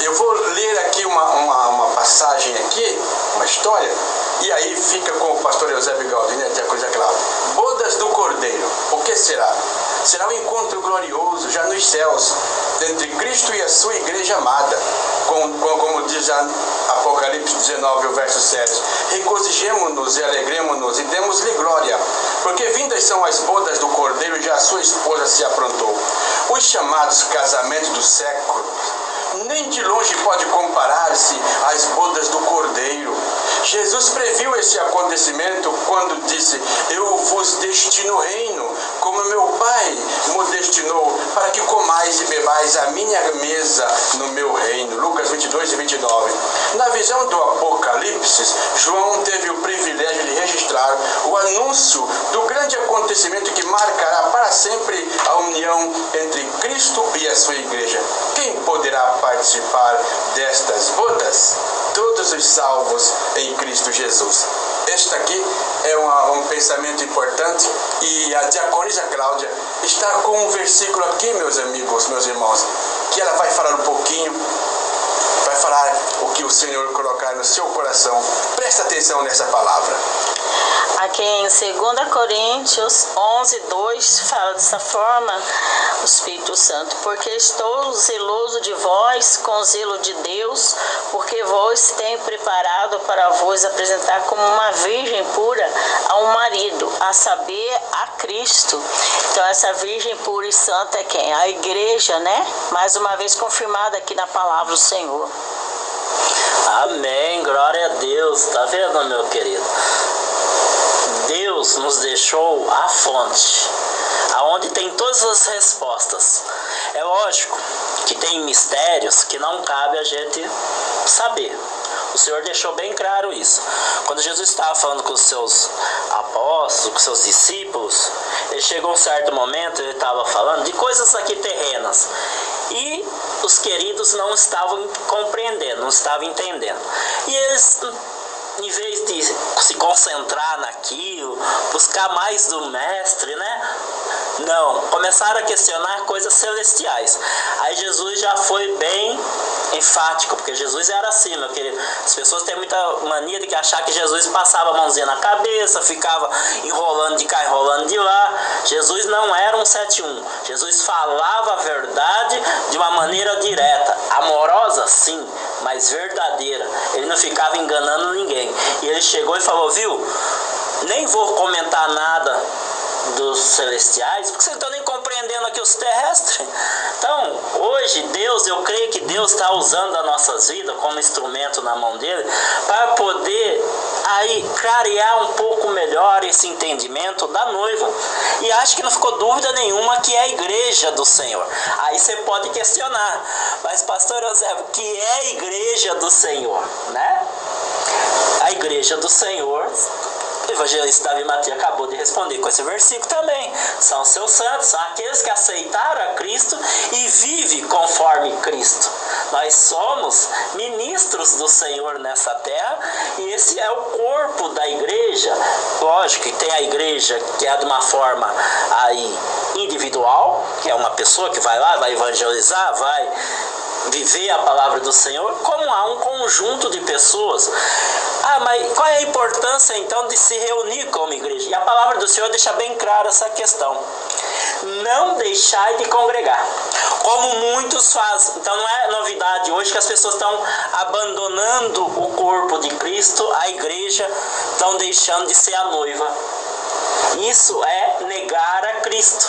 eu vou ler aqui uma passagem aqui, uma história, e aí fica com o pastor Eusébio Galdino e a diaconisa Cláudia. Bodas do Cordeiro, o que será? Será um encontro glorioso, já nos céus, entre Cristo e a sua igreja amada, como diz Apocalipse 19, o verso 7. Regozijemo-nos e alegremo-nos e demos-lhe glória, porque vindas são as bodas do Cordeiro e já a sua esposa se aprontou. Os chamados casamentos do século nem de longe pode comparar-se às bodas do Cordeiro. Jesus previu esse acontecimento quando disse: eu vos destino o reino, como meu Pai me destinou, para que comais e bebais a minha mesa no meu reino. Lucas 22 e 29. Na visão do Apocalipse, João teve o privilégio de registrar o anúncio do grande acontecimento que marcará para sempre a união entre Cristo e a sua igreja. Quem poderá participar destas bodas? Todos os salvos em Cristo Jesus. Este aqui é um pensamento importante, e a diaconisa Cláudia está com um versículo aqui, meus amigos, meus irmãos, que ela vai falar um pouquinho, vai falar o que o Senhor colocar no seu coração. Presta atenção nessa palavra. Aqui em 2 Coríntios 11, 2, fala dessa forma o Espírito Santo: porque estou zeloso de vós com o zelo de Deus, porque vós tenho preparado para vos apresentar como uma virgem pura a um marido, a saber, a Cristo. Então essa virgem pura e santa é quem? A igreja, né? Mais uma vez confirmada aqui na palavra do Senhor. Amém, glória a Deus. Tá vendo, meu querido? Deus nos deixou a fonte, aonde tem todas as respostas. É lógico que tem mistérios que não cabe a gente saber. O Senhor deixou bem claro isso. Quando Jesus estava falando com os seus apóstolos, com os seus discípulos, ele chegou a um certo momento, ele estava falando de coisas aqui terrenas. E os queridos não estavam compreendendo, não estavam entendendo. E eles, em vez de se concentrar naquilo, buscar mais do mestre, né? Não, começaram a questionar coisas celestiais. Aí Jesus já foi bem enfático, porque Jesus era assim, meu querido. As pessoas têm muita mania de achar que Jesus passava a mãozinha na cabeça, ficava enrolando de cá, enrolando de lá. Jesus não era um 7-1. Jesus falava a verdade de uma maneira direta, amorosa sim, mas verdadeira. Ele não ficava enganando ninguém. E ele chegou e falou: viu, nem vou comentar nada dos celestiais, porque vocês não estão nem compreendendo aqui os terrestres. Então, hoje, Deus, eu creio que Deus está usando as nossas vidas como instrumento na mão dele, para poder aí clarear um pouco melhor esse entendimento da noiva. E acho que não ficou dúvida nenhuma que é a igreja do Senhor. Aí você pode questionar: mas pastor Eusébio, que é a igreja do Senhor, né? A igreja do Senhor, o evangelista Davi Matias acabou de responder com esse versículo também. São seus santos, são aqueles que aceitaram a Cristo e vivem conforme Cristo. Nós somos ministros do Senhor nessa terra, e esse é o corpo da igreja. Lógico que tem a igreja que é de uma forma aí individual, que é uma pessoa que vai lá, vai evangelizar, vai viver a palavra do Senhor, como há um conjunto de pessoas. Mas qual é a importância então de se reunir como igreja? E a palavra do Senhor deixa bem clara essa questão: não deixai de congregar, como muitos fazem. Então não é novidade hoje que as pessoas estão abandonando o corpo de Cristo, a igreja, estão deixando de ser a noiva. Isso é negar a Cristo.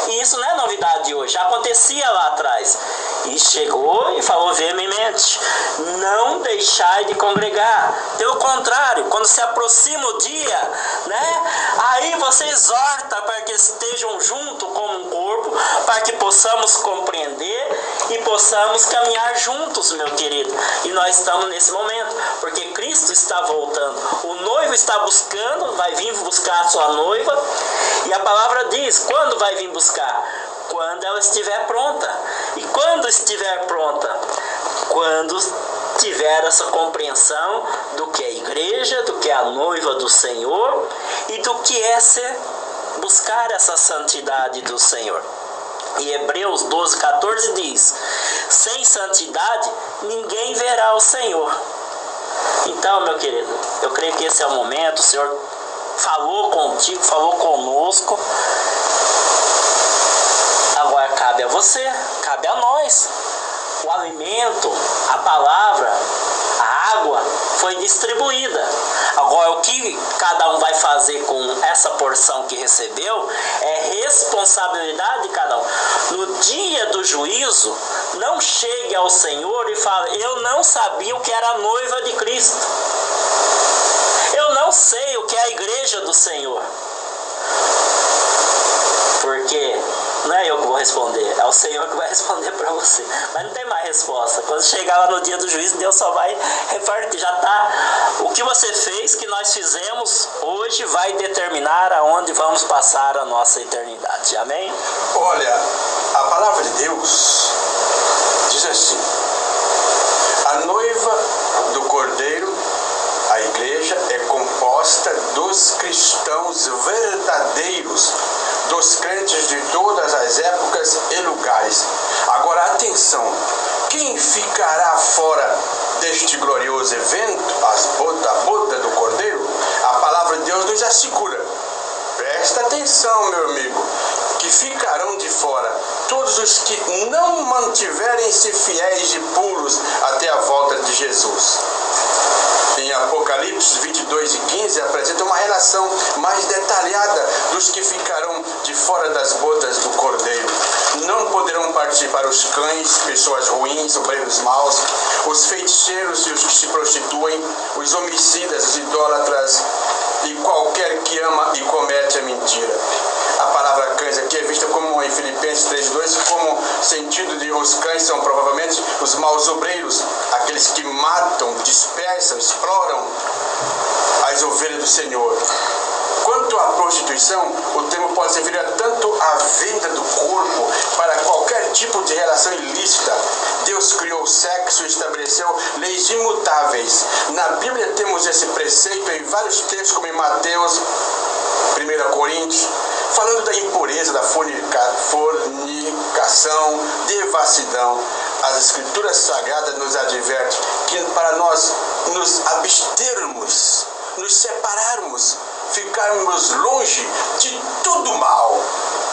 E isso não é novidade hoje, já acontecia lá atrás. E chegou e falou veemente: não deixai de congregar. Pelo contrário, quando se aproxima o dia, né, aí você exorta para que estejam juntos como um corpo, para que possamos compreender e possamos caminhar juntos, meu querido. E nós estamos nesse momento, porque Cristo está voltando. O noivo está buscando, vai vir buscar a sua noiva. E a palavra diz: quando vai vir buscar? Quando ela estiver pronta. E quando estiver pronta? Quando tiver essa compreensão do que é a igreja, do que é a noiva do Senhor e do que é buscar essa santidade do Senhor. E Hebreus 12:14 diz: sem santidade ninguém verá o Senhor. Então, meu querido, eu creio que esse é o momento. O Senhor falou contigo, falou conosco. Agora cabe a você, cabe a nós. O alimento, a palavra, a água foi distribuída. Agora, o que cada um vai fazer com essa porção que recebeu é responsabilidade de cada um. No dia do juízo, não chegue ao Senhor e fale: eu não sabia o que era a noiva de Cristo. Eu não sei o que é a igreja do Senhor. Porque não é eu que vou responder, é o Senhor que vai responder para você. Mas não tem mais resposta. Quando chegar lá no dia do juízo, Deus só vai repartir. Já está. O que você fez, que nós fizemos hoje, vai determinar aonde vamos passar a nossa eternidade. Amém? Olha, a palavra de Deus diz assim: a noiva do Cordeiro, a igreja, é composta dos cristãos verdadeiros, dos crentes de todas as épocas e lugares. Agora, atenção, quem ficará fora deste glorioso evento, a boda do Cordeiro? A palavra de Deus nos assegura. Presta atenção, meu amigo, que ficarão de fora todos os que não mantiverem-se fiéis e puros até a volta de Jesus. Em Apocalipse 22:15 apresenta uma relação mais detalhada dos que ficarão de fora das bodas do Cordeiro. Não poderão participar os cães, pessoas ruins, obreiros maus, os feiticeiros e os que se prostituem, os homicidas, os idólatras e qualquer que ama e comete a mentira. A palavra cães aqui é vista como em Filipenses 3:2, como sentido de os cães são provavelmente os maus obreiros, aqueles que matam, dispersam, exploram as ovelhas do Senhor. Quanto à prostituição, o termo pode se referir tanto à venda do corpo para qualquer tipo de relação ilícita. Deus criou o sexo e estabeleceu leis imutáveis. Na Bíblia temos esse preceito em vários textos, como em Mateus, 1 Coríntios, falando da impureza, da fornicação, devassidão. As Escrituras Sagradas nos advertem que para nós nos abstermos, nos separarmos, ficarmos longe de tudo mal,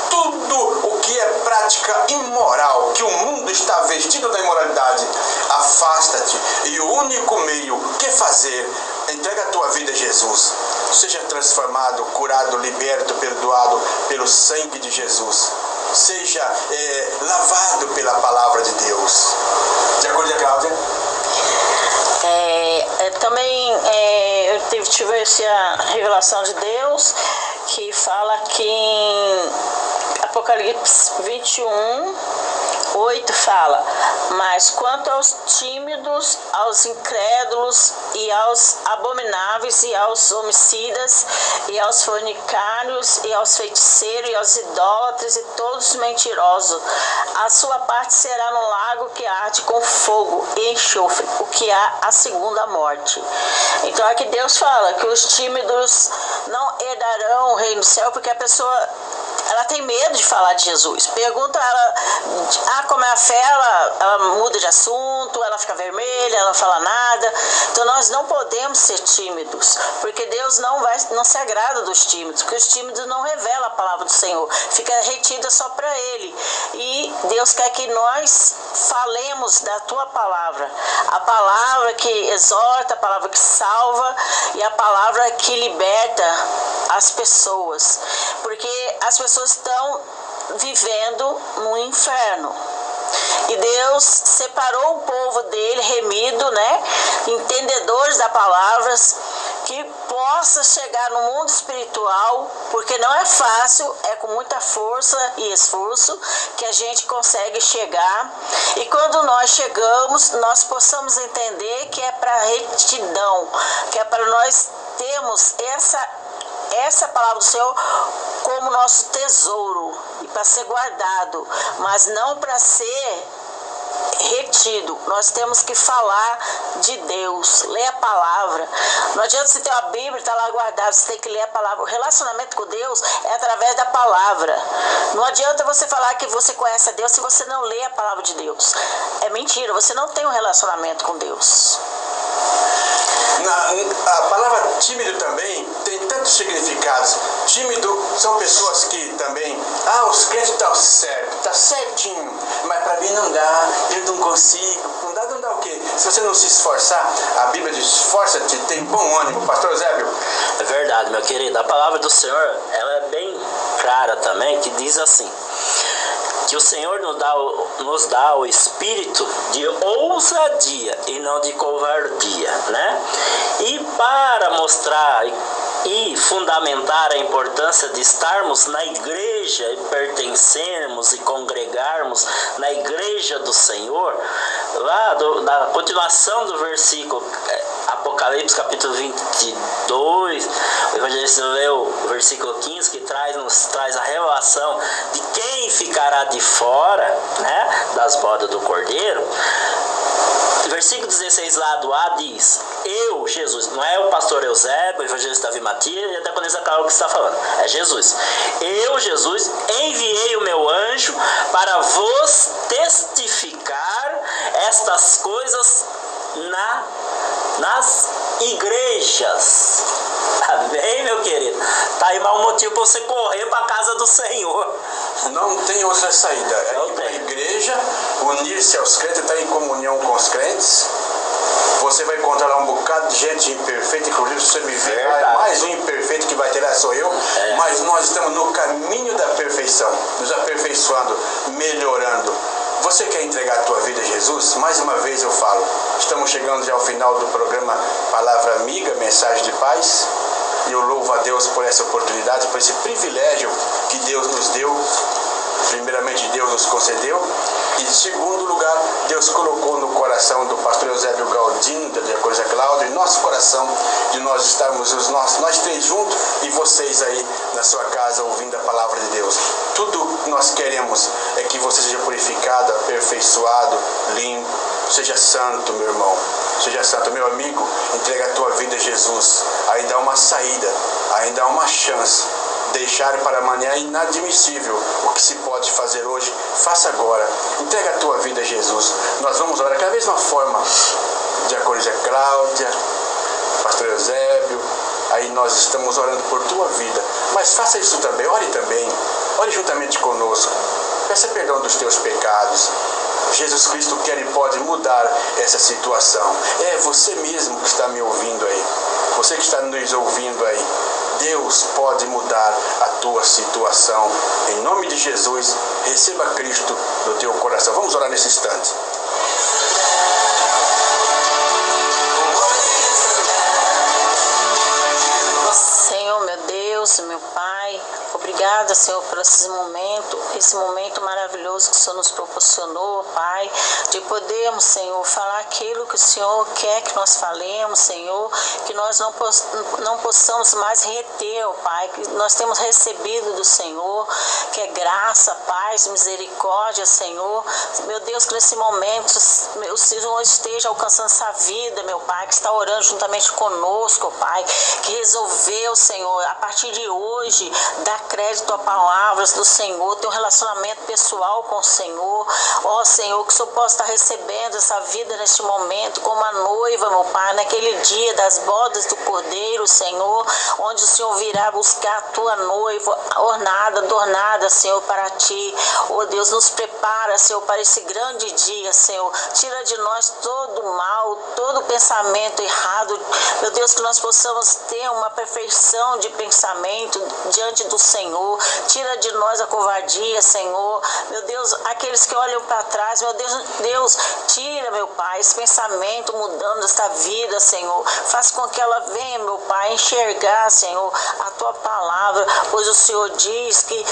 tudo o que é prática imoral, que o mundo está vestido da imoralidade. Afasta-te, e o único meio que fazer, entrega a tua vida a Jesus. Seja transformado, curado, liberto, perdoado pelo sangue de Jesus. Seja lavado pela palavra de Deus. De acordo com a Cláudia? Também eu tive essa revelação de Deus que fala que em Apocalipse 21:8 fala: mas quanto aos tímidos, aos incrédulos e aos abomináveis e aos homicidas e aos fornicários e aos feiticeiros e aos idólatras e todos os mentirosos, a sua parte será no lago que arde com fogo e enxofre, o que há a segunda morte. Então aqui Deus fala que os tímidos não herdarão o reino do céu, porque a pessoa ela tem medo de falar de Jesus. Pergunta ela, como é a fé, ela muda de assunto, ela fica vermelha, ela não fala nada. Então nós não podemos ser tímidos, porque Deus não se agrada dos tímidos, porque os tímidos não revelam a palavra do Senhor, fica retida só para Ele. E Deus quer que nós falemos da Tua palavra, a palavra que exorta, a palavra que salva e a palavra que liberta as pessoas, porque as pessoas estão vivendo no inferno. E Deus separou o povo dele, remido, entendedores da palavra, que possa chegar no mundo espiritual, porque não é fácil, é com muita força e esforço que a gente consegue chegar. E quando nós chegamos, nós possamos entender que é para retidão, que é para nós termos essa palavra do Senhor como nosso tesouro e para ser guardado, mas não para ser retido. Nós temos que falar de Deus, ler a palavra. Não adianta você ter uma Bíblia, está lá guardada, você tem que ler a palavra. O relacionamento com Deus é através da palavra. Não adianta você falar que você conhece a Deus se você não lê a palavra de Deus. É mentira, você não tem um relacionamento com Deus. A palavra tímido também tem tantos significados. Tímido são pessoas que também, os crentes estão certo, tá certinho, mas para mim não dá, eu não consigo. Não dá o quê? Se você não se esforçar, a Bíblia diz, esforça-te, tem bom ânimo. Pastor Eusébio. É verdade, meu querido. A palavra do Senhor, ela é bem clara também, que diz assim, que o Senhor nos dá o espírito de ousadia e não de covardia, né? E para mostrar e fundamentar a importância de estarmos na igreja e pertencermos e congregarmos na igreja do Senhor, lá na continuação do versículo Apocalipse capítulo 22, o evangelista leu o versículo 15, que nos traz a revelação de quem ficará de fora, né, das bodas do Cordeiro. Versículo 16 lá do A diz, eu, Jesus, não é o pastor Eusébio, o evangelista Davi Matias e até quando eles acabam que está falando, é Jesus. Eu, Jesus, enviei o meu anjo para vos testificar estas coisas nas igrejas. Amém, meu querido? Tá aí mais um motivo para você correr para a casa do Senhor. Não tem outra saída. É ir para a igreja, unir-se aos crentes, estar em comunhão com os crentes. Você vai encontrar lá um bocado de gente imperfeita, inclusive se você me ver, mais um imperfeito que vai ter lá sou eu, mas nós estamos no caminho da perfeição, nos aperfeiçoando, melhorando. Você quer entregar a tua vida a Jesus? Mais uma vez eu falo, estamos chegando já ao final do programa Palavra Amiga, Mensagem de Paz. E eu louvo a Deus por essa oportunidade, por esse privilégio que Deus nos deu. Primeiramente, Deus nos concedeu. E, em segundo lugar, Deus colocou no coração do pastor Eusébio Galdino, da diaconisa Cláudia, em nosso coração, de nós estarmos nós três juntos e vocês aí na sua casa ouvindo a palavra de Deus. Tudo que nós queremos é que você seja purificado, aperfeiçoado, limpo, seja santo, meu irmão. Seja santo, meu amigo, entrega a tua vida a Jesus. Ainda há uma saída, ainda há uma chance. Deixar para amanhã é inadmissível. O que se pode fazer hoje, faça agora. Entrega a tua vida a Jesus. Nós vamos orar da mesma forma. Diaconisa Cláudia, pastor Eusébio, aí nós estamos orando por tua vida. Mas faça isso também, ore também. Ore juntamente conosco. Peça perdão dos teus pecados. Jesus Cristo quer e pode mudar essa situação. É você mesmo que está me ouvindo aí. Você que está nos ouvindo aí. Deus pode mudar a tua situação. Em nome de Jesus, receba Cristo no teu coração. Vamos orar nesse instante. Senhor, meu Deus, meu Pai, obrigada, Senhor, por esse momento maravilhoso que o Senhor nos proporcionou, Pai, de podermos, Senhor, falar aquilo que o Senhor quer que nós falemos, Senhor, que nós não possamos mais reter, Pai, que nós temos recebido do Senhor, que é graça, paz, misericórdia, Senhor. Meu Deus, que nesse momento, meu Senhor esteja alcançando essa vida, meu Pai, que está orando juntamente conosco, Pai, que resolveu, Senhor, a partir de hoje, dar crédito a palavras do Senhor, ter um relacionamento pessoal com o Senhor. Ó Senhor, que o Senhor possa estar recebendo essa vida neste momento, como a noiva, meu Pai, naquele dia das bodas do Cordeiro, Senhor, onde o Senhor virá buscar a tua noiva, ornada, adornada, Senhor, para ti. Ó Deus, nos prepara, Senhor, para esse grande dia, Senhor. Tira de nós todo o mal, todo o pensamento errado. Meu Deus, que nós possamos ter uma perfeição de pensamento diante do Senhor. Tira de nós a covardia, Senhor. Meu Deus, aqueles que olham para trás, meu Deus, tira, meu Pai, esse pensamento mudando esta vida, Senhor. Faz com que ela venha, meu Pai, enxergar, Senhor, a tua palavra, pois o Senhor diz que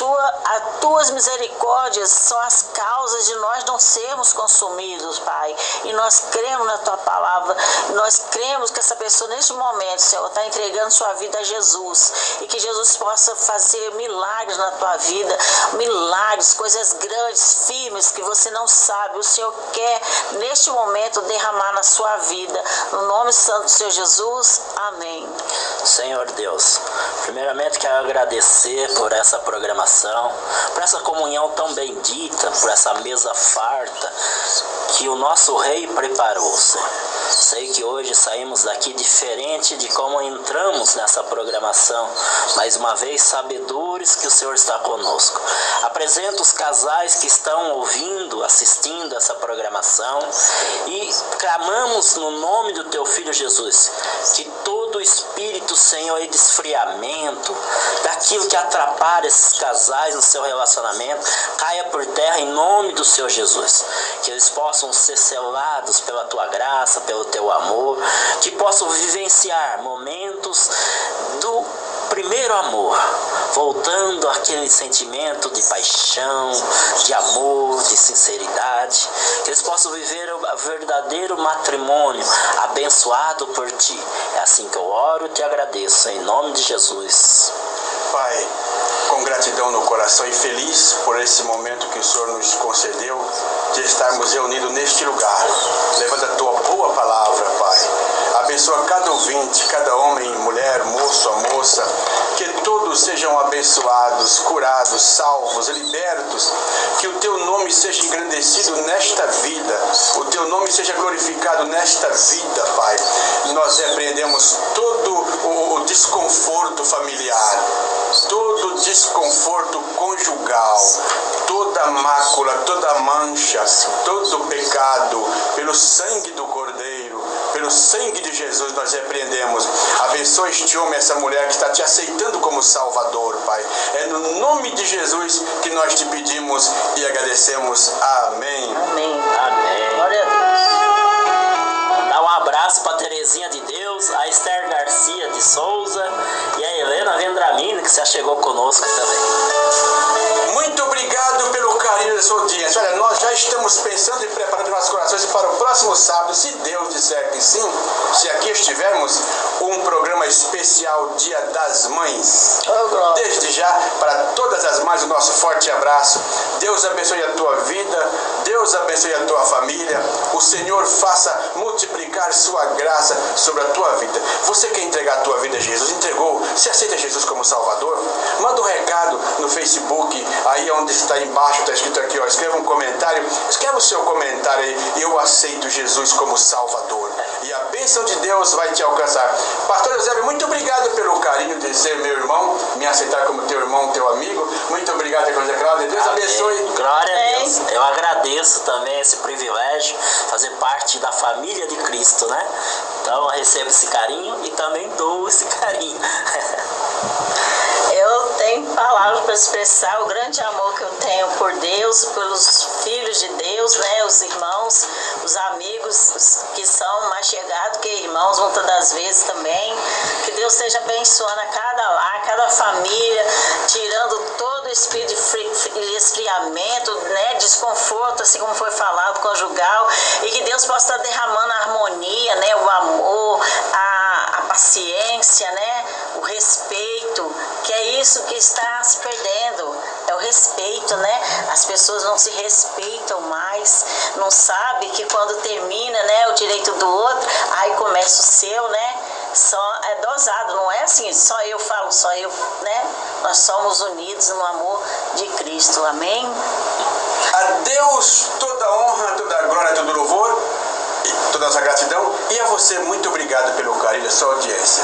as tuas misericórdias são as causas de nós não sermos consumidos, Pai. E nós cremos na tua palavra. Nós cremos que essa pessoa, neste momento, Senhor, está entregando sua vida a Jesus. E que Jesus possa fazer milagres na tua vida. Milagres, coisas grandes, firmes, que você não sabe. O Senhor quer, neste momento, derramar na sua vida. No nome santo do Senhor Jesus. Amém. Senhor Deus, primeiramente quero agradecer por essa programação, por essa comunhão tão bendita, por essa mesa farta que o nosso Rei preparou, Senhor. Sei que hoje saímos daqui diferente de como entramos nessa programação, mais uma vez sabedores que o Senhor está conosco. Apresento os casais que estão ouvindo, assistindo essa programação e clamamos no nome do teu Filho Jesus, que todo espírito, Senhor, de esfriamento, daquilo que atrapalha esses casais no seu relacionamento, caia por terra em nome do Senhor Jesus. Que eles possam ser selados pela tua graça, pelo teu amor, que possam vivenciar momentos do primeiro amor, voltando àquele sentimento de paixão, de amor, de sinceridade, que eles possam viver o verdadeiro matrimônio abençoado por ti. É assim que eu oro e te agradeço, em nome de Jesus. Pai, com gratidão no coração e feliz por esse momento que o Senhor nos concedeu de estarmos reunidos neste lugar, levando a tua boa palavra, Pai. Abençoa cada ouvinte, cada homem, mulher, moço, a moça, que todos sejam abençoados, curados, salvos, libertos, que o teu nome seja engrandecido nesta vida, o teu nome seja glorificado nesta vida, Pai. Nós repreendemos todo o desconforto familiar, todo desconforto conjugal, toda mácula, toda mancha, todo pecado, pelo sangue do Cordeiro, pelo sangue de Jesus nós repreendemos. Abençoa este homem, essa mulher que está te aceitando como Salvador, Pai. É no nome de Jesus que nós te pedimos e agradecemos. Amém. Amém. Amém. Glória a Deus. Dá um abraço para Terezinha de Deus, a Esther Garcia de Souza e a Helena Vendramini, que se achegou conosco também. Muito obrigado pelo carinho da sua audiência. Olha, nós já estamos pensando e preparando nossos corações para o próximo sábado, se Deus disser que sim, se aqui estivermos, um programa especial Dia das Mães. Desde já, para todas as mães, o nosso forte abraço. Deus abençoe a tua vida, Deus abençoe a tua família, o Senhor faça multiplicar sua graça sobre a tua vida. Você quer entregar a tua vida a Jesus? Entregou? Você aceita Jesus como Salvador? Manda um recado no Facebook, aí onde está embaixo, está escrito aqui, ó, escreva um comentário, escreva o seu comentário aí, eu aceito Jesus como Salvador. E a bênção de Deus vai te alcançar. Pastor Eusébio, muito obrigado pelo carinho de ser meu irmão, me aceitar como teu irmão, teu amigo. Muito obrigado, José Cláudio. Deus abençoe. Glória a Deus. Eu agradeço também esse privilégio, fazer parte da família de Cristo, né? Então eu recebo esse carinho e também dou esse carinho. Eu tenho palavras para expressar o grande amor que eu tenho por Deus, pelos filhos de Deus, né, os irmãos, os amigos que são mais chegados que irmãos, muitas das vezes também. Que Deus esteja abençoando a cada lar, cada família, tirando todo o espírito de esfriamento, né, desconforto, assim como foi falado, conjugal, e que Deus possa estar derramando a harmonia, né, o amor, a paciência, né, o respeito, que é isso que está se perdendo, é o respeito, né? As pessoas não se respeitam mais, não sabem que quando termina, né, o direito do outro, aí começa o seu, né? Só é dosado, não é assim, só eu falo, só eu, né? Nós somos unidos no amor de Cristo, amém? A Deus toda honra, toda glória, todo louvor, toda a nossa gratidão, e a você muito obrigado pelo carinho da sua audiência.